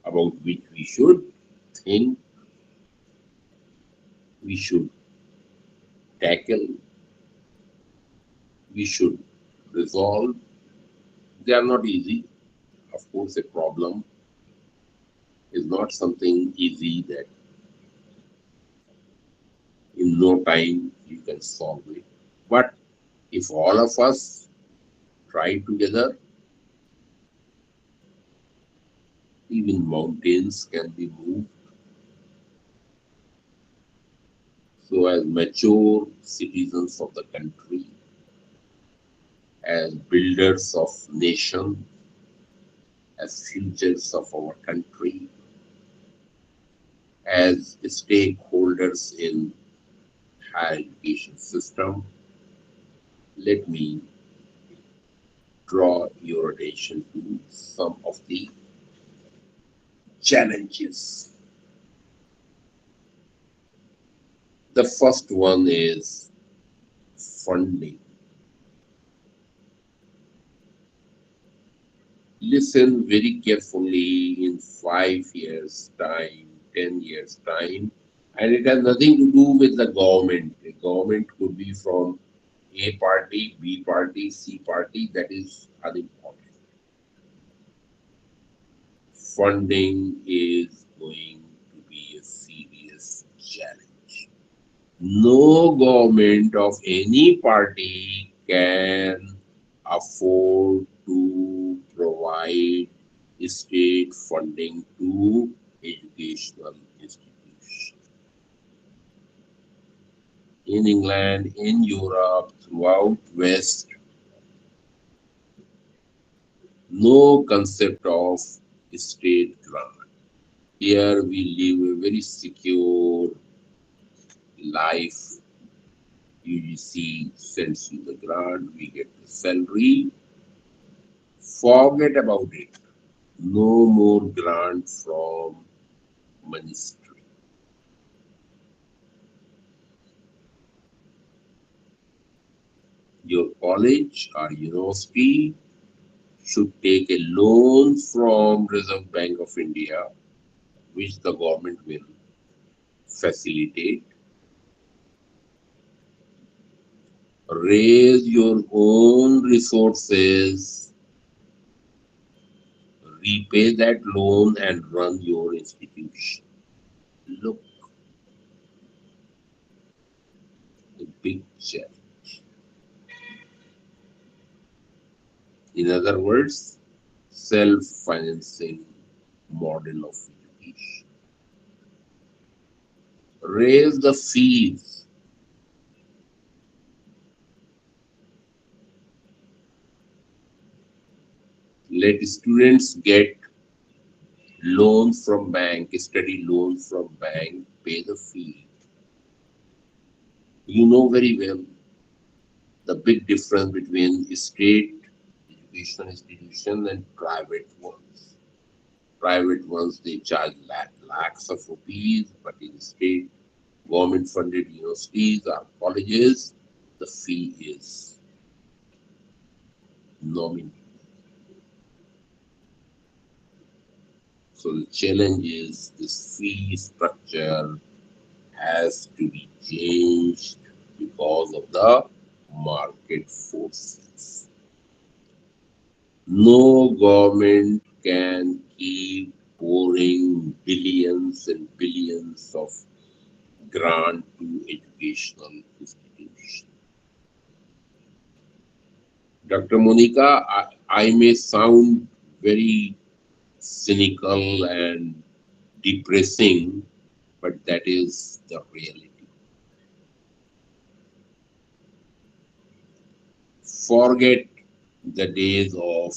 about which we should think, we should tackle, we should resolve. They are not easy. Of course, a problem is not something easy that in no time you can solve it. But if all of us try together, even mountains can be moved. So, as mature citizens of the country, as builders of nation, as futures of our country, as stakeholders in higher education system, let me draw your attention to some of the challenges. The first one is funding. Listen very carefully in 5 years' time, 10 years' time, and it has nothing to do with the government. The government could be from A party, B party, C party, that is unimportant. Funding is going to be a serious challenge. No government of any party can afford to provide state funding to educational institutions. In England, in Europe, throughout West, no concept of state grant. Here we live a very secure life. UGC sends you the grant, we get the salary. Forget about it. No more grant from ministry. Your college or university should take a loan from Reserve Bank of India, which the government will facilitate. Raise your own resources, repay that loan, and run your institution. Look, a big challenge. In other words, self-financing model of education. Raise the fees. Let students get loans from bank, study loans from bank, pay the fee. You know very well the big difference between state educational institution and private ones. Private ones, they charge lakhs of rupees, but in state government funded universities or colleges, the fee is nominal. So the challenge is this fee structure has to be changed because of the market forces. No government can keep pouring billions and billions of grant to educational institutions. Dr. Monica, I may sound very cynical and depressing, but that is the reality. Forget the days of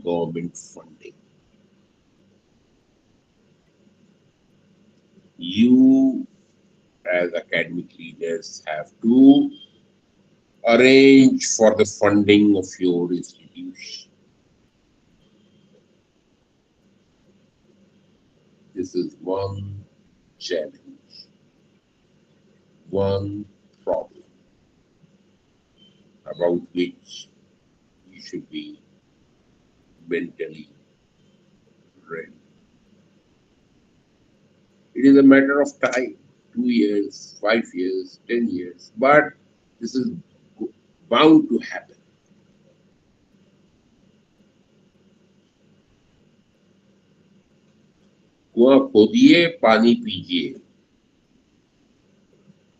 government funding. You, as academic leaders, have to arrange for the funding of your institution. This is one challenge, one problem about which you should be mentally ready. It is a matter of time, 2 years, 5 years, 10 years, but this is bound to happen. कुआं खोदिए, पानी पीजिए,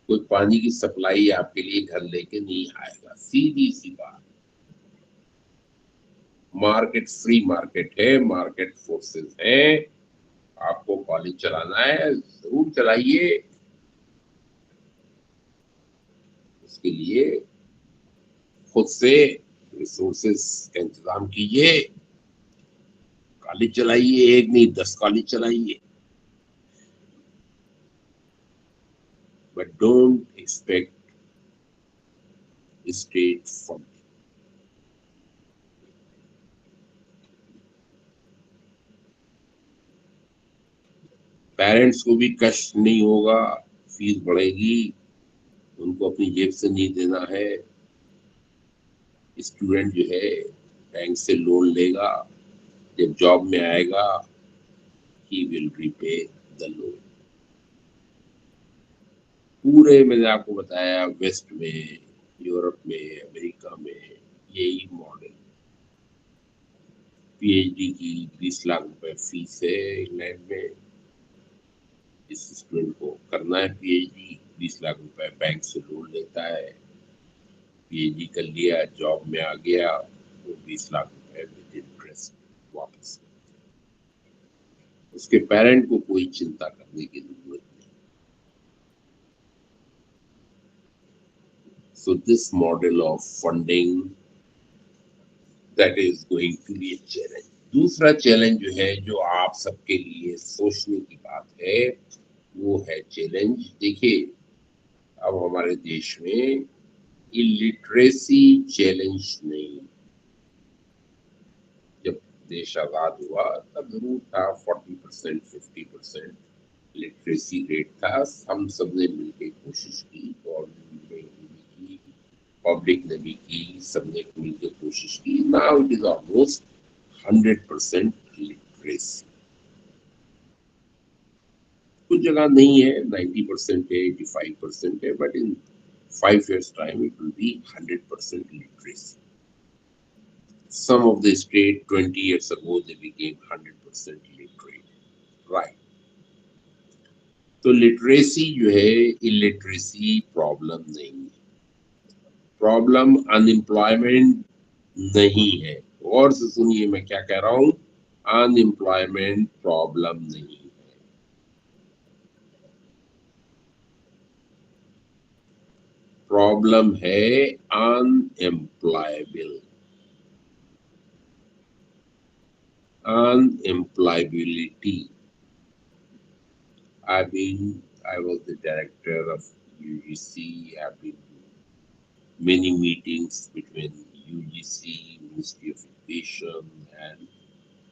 कोई पानी की supply आपके लिए घर लेके नहीं आएगा, सीधी सी बात। मार्केट फ्री मार्केट है, मार्केट फोर्सेस है, आपको कॉलेज चलाना है, जरूर चलाइए। उसके लिए खुद से रिसोर्सेस का इंतजाम कीजिए, कॉलेज चलाइए, एक नहीं 10 कॉलेज चलाइए, but don't expect state fund. Parents को भी कष्ट नहीं होगा, फीस बढ़ेगी, उनको अपनी जेब से नहीं देना है। स्टूडेंट जो है बैंक से लोन लेगा, जब जॉब में आएगा he will repay the loan. पूरे मैंने आपको बताया वेस्ट में, यूरोप में, अमेरिका में यही मॉडल। पीएचडी की 20 लाख रुपए फीस है इंग्लैंड में। जिस स्टूडेंट को करना है पीएचडी, 20 लाख रुपए बैंक से लोन लेता है, पीएचडी कर लिया, जॉब में आ गया, वो 20 लाख रुपए विद इंटरेस्ट वापस। उसके पेरेंट को कोई चिंता करने की जरूरत नहीं। So this model of funding that is going to be a challenge. दूसरा चैलेंज जो है, जो आप सबके लिए सोचने की बात है, वो है चैलेंज। देखिए, अब हमारे देश में इलिटरेसी चैलेंज नहीं। जब देश आजाद हुआ तब जरूर था 40%, 50% लिटरेसी रेट था। हम सब ने मिलकर कोशिश की, गवर्नमेंट ने भी की, पब्लिक ने भी की, सबने मिलकर कोशिश की। Now it is almost 100% literacy. कुछ जगह नहीं है, 90% है, 85% है, but in 5 years time it will be 100% literacy. Some of the state 20 years ago they became 100% literate, right? तो लिटरेसी जो है, इलिटरेसी प्रॉब्लम नहीं है, प्रॉब्लम अनएम्प्लॉयमेंट नहीं है। और से सुनिए मैं क्या कह रहा हूँ, अनएम्प्लॉयमेंट प्रॉब्लम नहीं है, प्रॉब्लम है unemployable, unemployability. I was the director of UGC. I've been to many meetings between UGC, Ministry of Education, and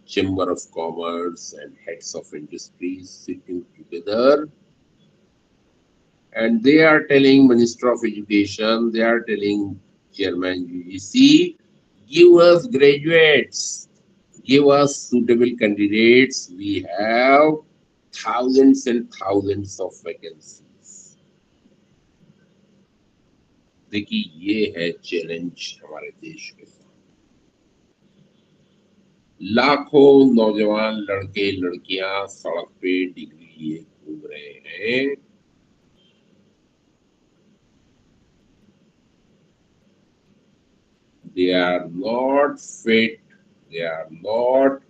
Chamber of Commerce and heads of industries sitting together. And they are telling Minister of Education, they are telling Chairman UGC, give us graduates, give us suitable candidates. We have thousands and thousands of vacancies. देखिए ये है challenge हमारे देश के साथ। लाखों नौजवान लड़के लड़कियां सड़क पे डिग्री लिए घूम रहे हैं। They are not fit, they are not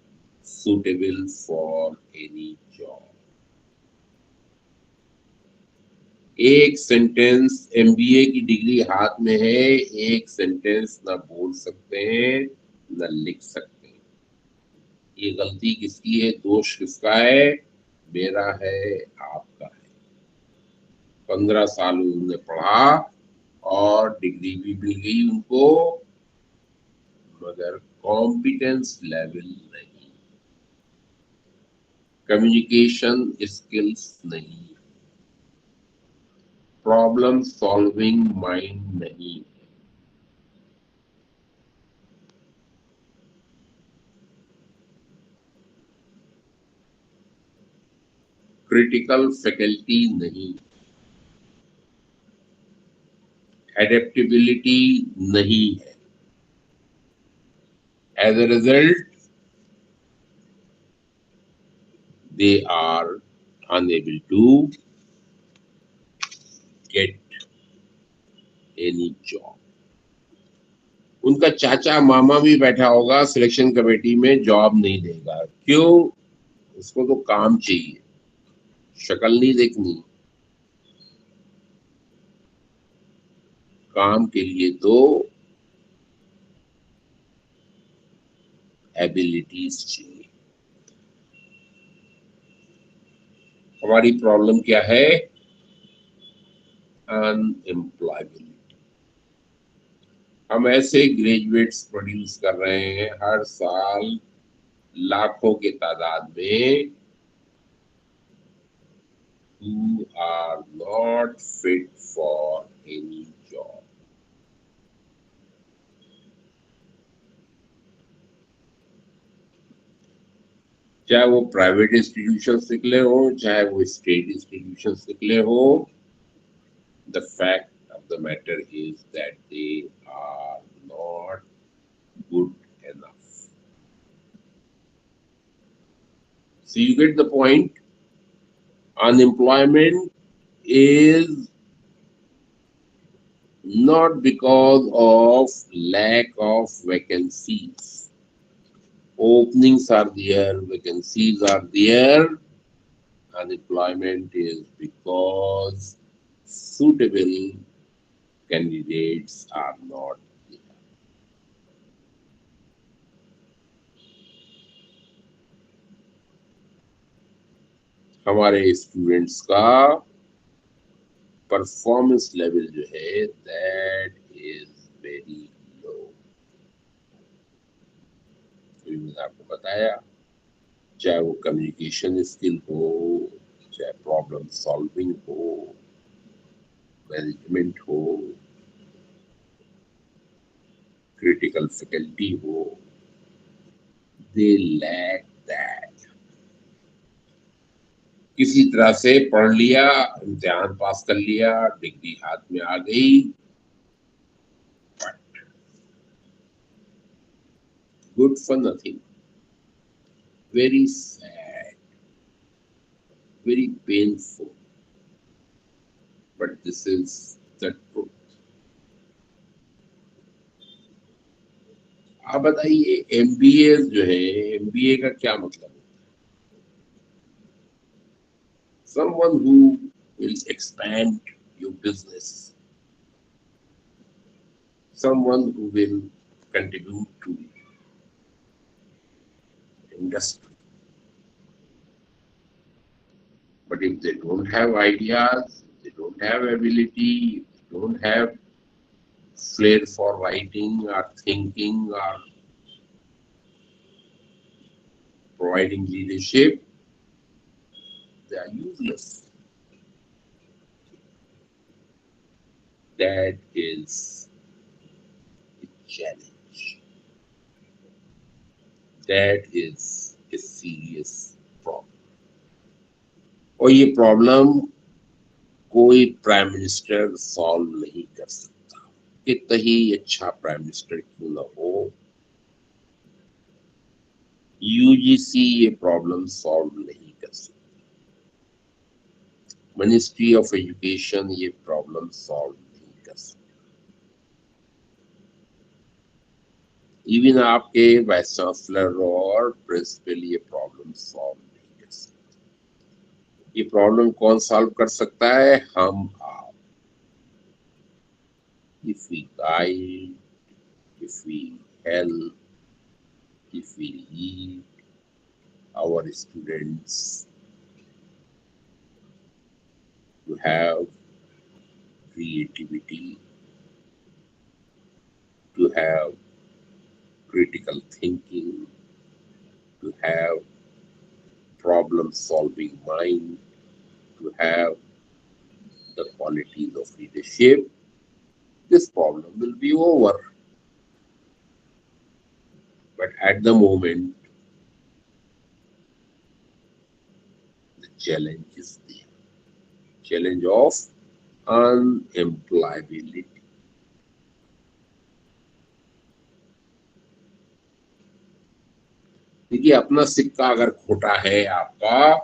suitable for any job. एक सेंटेंस एमबीए की डिग्री हाथ में है, एक सेंटेंस ना बोल सकते हैं ना लिख सकते हैं। ये गलती किसकी है, दोष किसका है? मेरा है, आपका है। 15 साल उन्होंने पढ़ा और डिग्री भी मिल गई उनको, मगर कॉम्पिटेंस लेवल नहीं, कम्युनिकेशन स्किल्स नहीं, प्रॉब्लम सॉल्विंग माइंड नहीं। क्रिटिकल फैकल्टी नहीं, एडेप्टेबिलिटी नहीं है। As a result they are unable to get any job. उनका चाचा मामा भी बैठा होगा सिलेक्शन कमेटी में, जॉब नहीं देगा। क्यों? उसको तो काम चाहिए, शक्ल नहीं देखनी। काम के लिए तो एबिलिटीज चाहिए। हमारी प्रॉब्लम क्या है? अनएम्प्लॉयबिलिटी। हम ऐसे ग्रेजुएट्स प्रोड्यूस कर रहे हैं हर साल लाखों के तादाद में, who are not fit for any job. चाहे वो प्राइवेट इंस्टीट्यूशन निकले हो, चाहे वो स्टेट इंस्टीट्यूशन निकले हो, the fact of the matter is that they are not good enough. So you get the point. Unemployment is not because of lack of vacancies. Openings are there, vacancies are there. Unemployment is because suitable candidates are not there. हमारे students का performance level जो है that is very low. मैंने आपको बताया, चाहे वो communication skill हो, चाहे प्रॉब्लम सॉल्विंग हो, मैनेजमेंट हो, क्रिटिकल फैकल्टी हो, दे लैक दैट। किसी तरह से पढ़ लिया, इम्तिहान पास कर लिया, डिग्री हाथ में आ गई, but good for nothing. Very sad, very painful, but this is the truth. आप बताइए एमबीए जो है, एमबीए का क्या मतलब है? Someone who will expand your business, someone who will contribute to industry. But if they don't have ideas, they don't have ability, they don't have flair for writing or thinking or providing leadership, they are useless. That is a challenge. That is a serious problem. और ये problem कोई prime minister solve नहीं कर सकता। कितना ही अच्छा prime minister क्यों ना हो, यूजीसी ये प्रॉब्लम सॉल्व नहीं कर सकती, मिनिस्ट्री ऑफ एजुकेशन ये प्रॉब्लम सॉल्व नहीं कर सकती, इवन आपके वाइस चांसलर और प्रिंसिपल ये प्रॉब्लम सॉल्व नहीं कर सकते। ये प्रॉब्लम कौन सॉल्व कर सकता है? हम आप। If we guide, if we help, if we lead our students to have creativity, to have critical thinking, to have problem solving mind, to have the qualities of leadership, this problem will be over. But at the moment, the challenge is there. Challenge of unemployability. देखिए, अपना सिक्का अगर खोटा है आपका,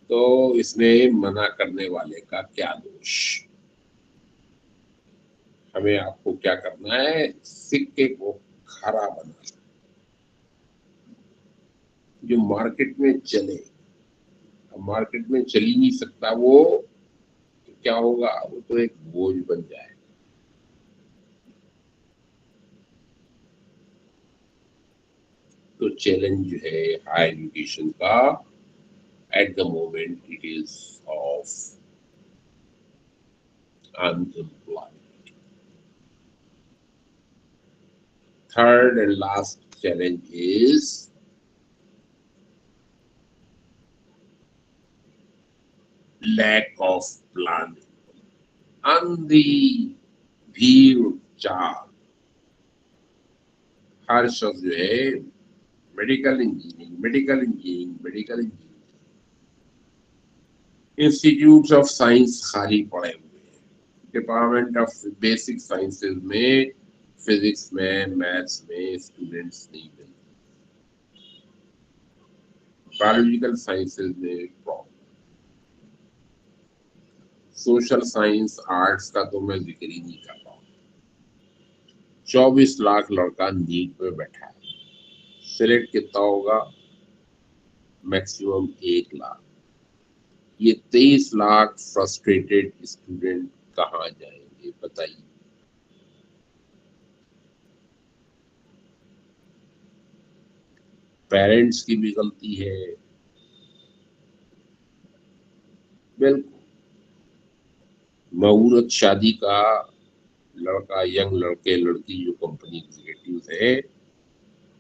तो इसमें मना करने वाले का क्या दोष? हमें आपको क्या करना है? सिक्के को खरा बनाना, जो मार्केट में चले। अब मार्केट में चल ही नहीं सकता वो, तो क्या होगा? वो तो एक बोझ बन जाए। तो चैलेंज जो है हायर एजुकेशन का, at the moment it is of unemployment. Third and last challenge is lack of planning. अंधी भीड़ चाल, हर शब्द जो है medical engineering, medical engineering, medical engineering, institute of science खाली पड़े हुए हैं। डिपार्टमेंट ऑफ बेसिक साइंसेज में, फिजिक्स में, मैथ्स में स्टूडेंट्स नहीं मिलते, बायोलॉजिकल साइंसेज में प्रॉब्लम, सोशल साइंस आर्ट्स का तो मैं जिक्र ही नहीं कर रहा हूँ। 24 लाख लड़का नीट में बैठा है, सिलेक्ट कितना होगा? मैक्सिमम 1 लाख। ये 23 लाख फ्रस्ट्रेटेड स्टूडेंट कहाँ जाएंगे बताइए? पेरेंट्स की भी गलती है, बिल्कुल। मुहूर्त शादी का लड़का, यंग लड़के लड़की जो कंपनी एग्जीक्यूटिव है,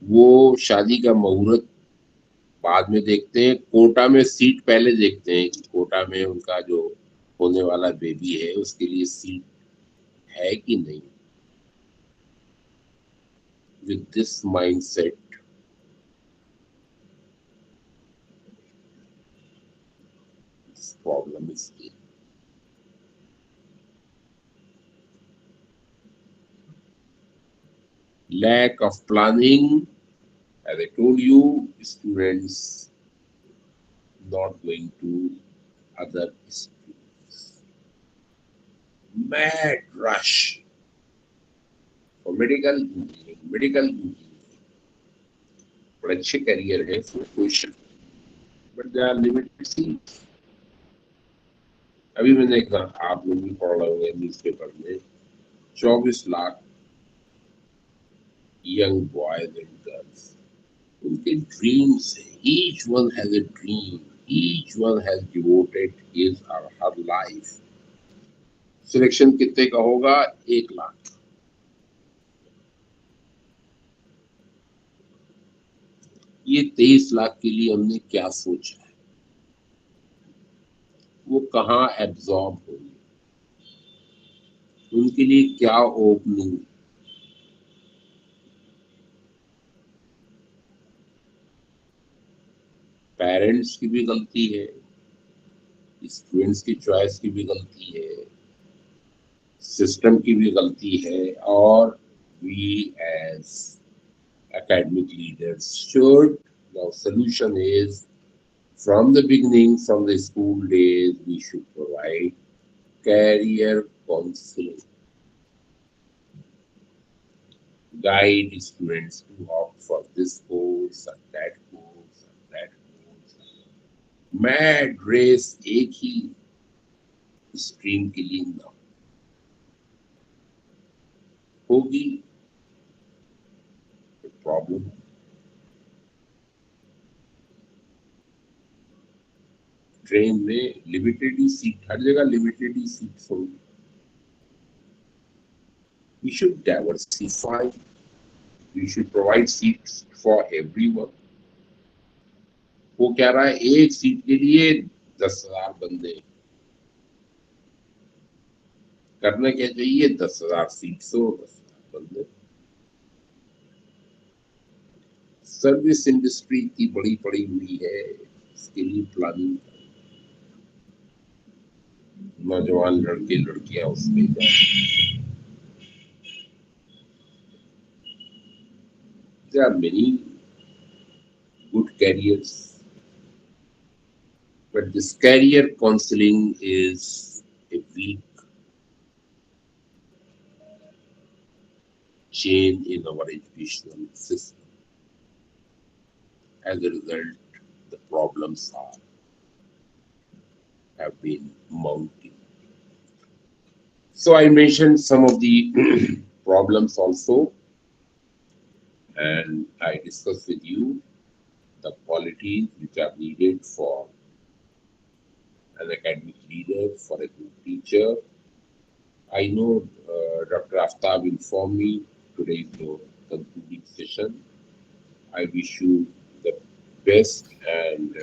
वो शादी का मुहूर्त बाद में देखते हैं, कोटा में सीट पहले देखते हैं कि कोटा में उनका जो होने वाला बेबी है उसके लिए सीट है कि नहीं। With this mindset, this problem is there. Lack of planning, as I told you, students not going to other schools. Mad rush for medical engineering, medical engineering. बड़े अच्छे करियर है, question, but they are limited seats. अभी मैंने एक, आप लोग भी पढ़ रहे होंगे न्यूज़पेपर में, 24 lakh young boys and girls, उनके ड्रीम्स है, each one has a dream, each one has devoted his or her life. Selection कितने का होगा? 1 लाख। ये 23 लाख के लिए हमने क्या सोचा है? वो कहाँ एब्जॉर्ब होंगे? उनके लिए क्या ओपनिंग? पेरेंट्स की भी गलती है, स्टूडेंट्स की चॉइस की भी गलती है, सिस्टम की भी गलती है, और we as academic leaders should, the solution is, from the beginning, from the school days, we should provide career counseling, guide students to opt for this course and that course and that course. Mad race एक ही stream के लिए ना होगी तो problem. Train में limited ही seat, हर जगह limited ही seats होंगी। We should diversify. We should provide seats for everyone. वो कह रहा है एक सीट के लिए 10,000 बंदे, करना क्या चाहिए? 10,000 सीट हो, 10,000 बंदे। सर्विस इंडस्ट्री इतनी बड़ी पड़ी हुई है, इसके लिए प्लानिंग, नौजवान लड़के लड़कियां उसमें जाए। There are many good careers, but this career counseling is a weak chain in our educational system. As a result, the problems have been mounting. So I mentioned some of the problems also, and I discussed with you the qualities which are needed for an academic leader, for a good teacher. I know Dr. Aftab informed me today is your concluding session. I wish you the best, and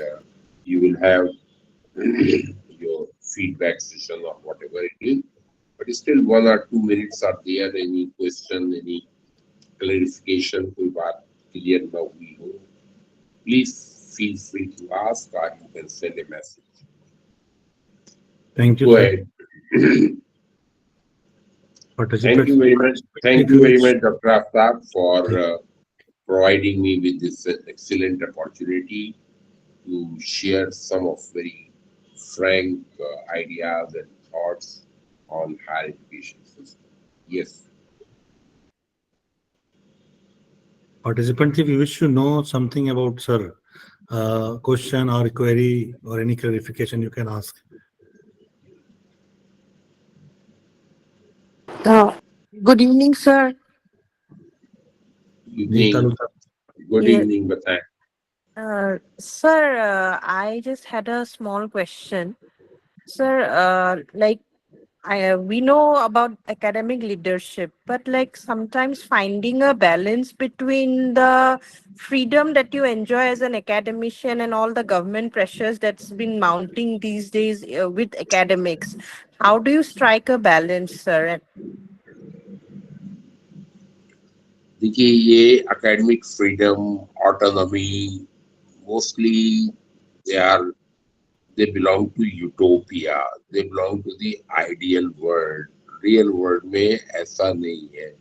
you will have your feedback session or whatever it is. But still 1 or 2 minutes are there. Any question, any clarification, कोई बात clear ना हुई हो, please feel free to ask, or you can send a message. Thank you, Go sir. ahead. Thank Participants. you very much. Thank you very much, Dr. Aftab, for providing me with this excellent opportunity to share some of very frank ideas and thoughts on higher education system. Yes. Participants, if you wish to know something about sir, question or query or any clarification, you can ask. Good evening, sir. Evening. Good Yes. evening, Batan. Sir, I just had a small question. Sir, we know about academic leadership, but like sometimes finding a balance between the freedom that you enjoy as an academician and all the government pressures that's been mounting these days with academics. How do you strike a balance, sir? देखिए ये academic freedom, autonomy, mostly they are they belong to utopia. They belong to the ideal world. Real world में ऐसा नहीं है.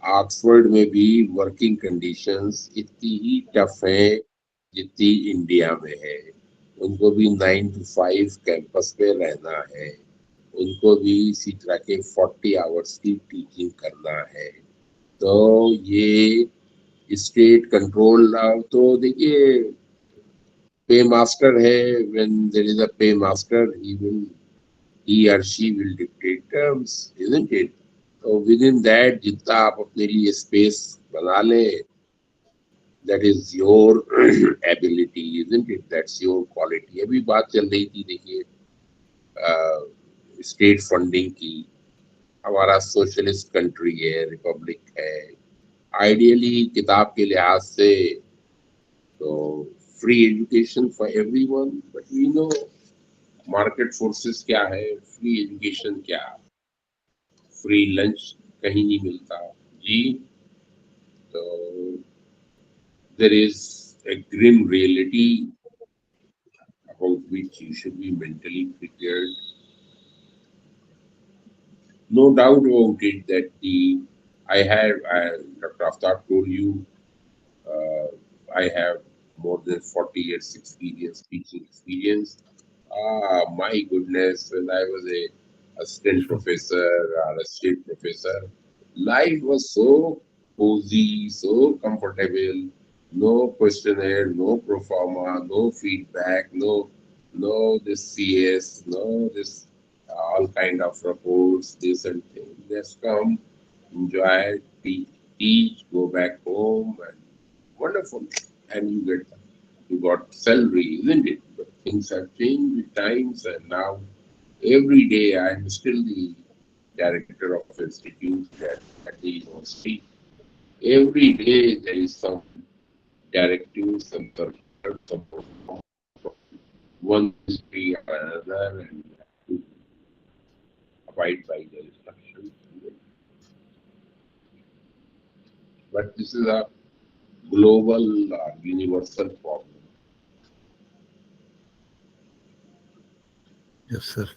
Oxford में भी working conditions इतनी ही tough है जितनी इंडिया में है. उनको भी 9 to 5 कैंपस पे रहना है. उनको भी इसी तरह के 40 आवर्स की टीचिंग करना है. तो ये स्टेट कंट्रोल, तो देखिए पे मास्टर है. व्हेन देयर इज अ पे master, he or she will dictate terms, isn't it? तो विद इन दैट जितना आप अपने लिए स्पेस बना ले, that is your ability, isn't it? That's your quality. अभी बात चल रही थी देखिए स्टेट फंडिंग की. हमारा सोशलिस्ट कंट्री है, रिपब्लिक है. आइडियली किताब के लिहाज से तो free education for everyone, but we know market forces क्या है, फ्री एजुकेशन क्या, फ्री लंच कहीं नहीं मिलता जी. तो there is a grim reality about which you should be mentally prepared. no doubt about it that Dr. Aftab told you, uh, I have more than 40 years experience, teaching experience. Ah, my goodness, when I was a assistant professor or associate professor, life was so cozy, so comfortable, no questionnaire, no pro forma, no feedback, no this CS, no this all kind of reports, this and thing. Just come, enjoy, teach, go back home, and wonderful. And you got salary, isn't it? But things have changed with times, and now every day I'm still the director of institute at the university. Every day there is some directive, some circular, some one history or another, and to abide by the instructions. But this is a global or universal problem. Yes, sir.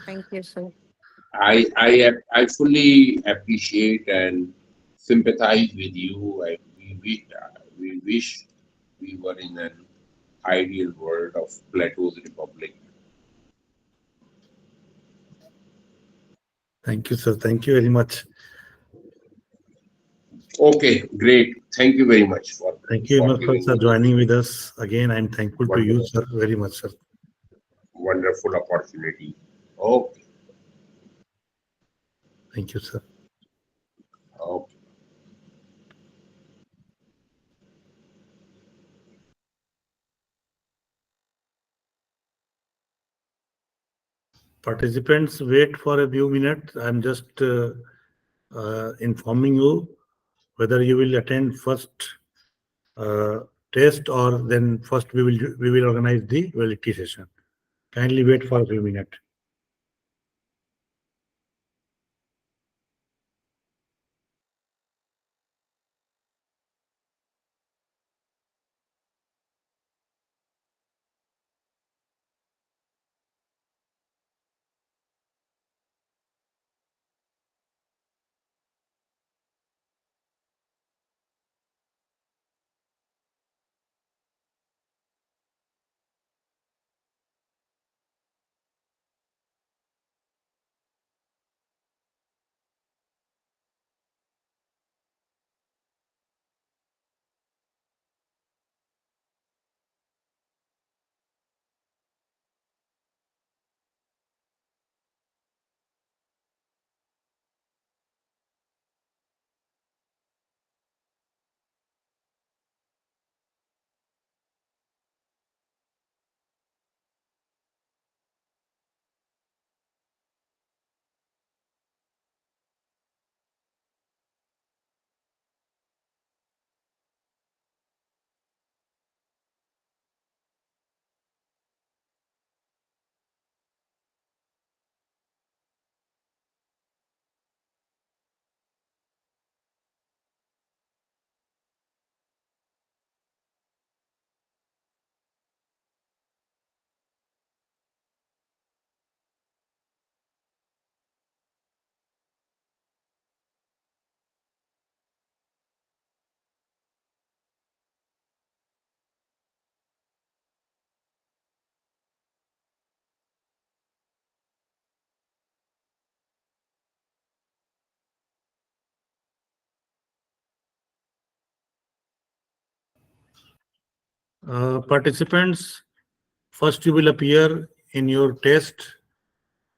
Thank you, sir. I fully appreciate and sympathize with you. We wish we were in an ideal world of Plato's Republic. Thank you, sir. Thank you very much. Okay, great. Thank you very much Thank you for very much, giving sir, me joining with us. Again, I'm thankful to you, wonderful, sir, very much, sir. wonderful opportunity. Okay, Thank you, sir. okay. Participants, wait for a few minutes. I'm just informing you whether you will attend first test or then first we will organize the validity session. Kindly wait for a few minutes. Participants, first you will appear in your test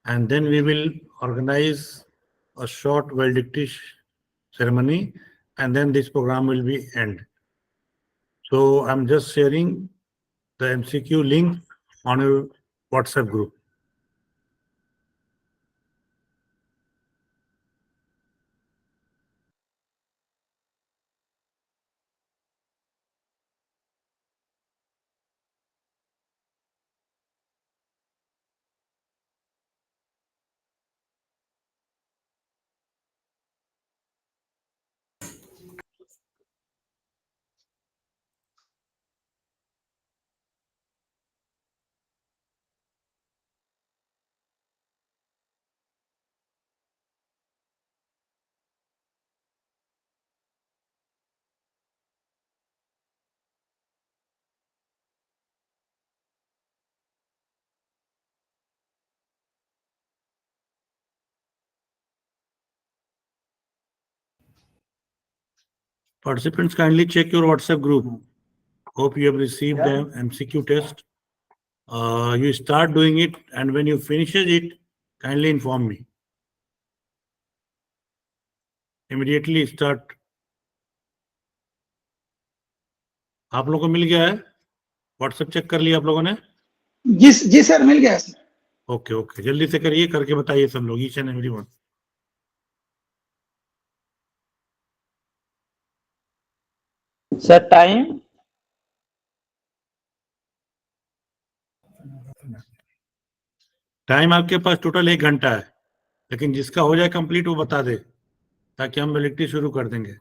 and then we will organize a short valedictory ceremony and then this program will be end. So I'm just sharing the MCQ link on your WhatsApp group. Participants, kindly check your WhatsApp group. Hope you have received the MCQ test. You start doing it, and when you finishes it, kindly inform me. Immediately start. आप लोगों को मिल गया है? WhatsApp check कर लिया आप लोगों ने? जी सर, मिल गया सर। ओके ओके, जल्दी से करिए, करके बताइए सब लोग, each and everyone. Sir time time आपके पास टोटल 1 घंटा है, लेकिन जिसका हो जाए कंप्लीट वो बता दे, ताकि हम वैलिडिटी शुरू कर देंगे।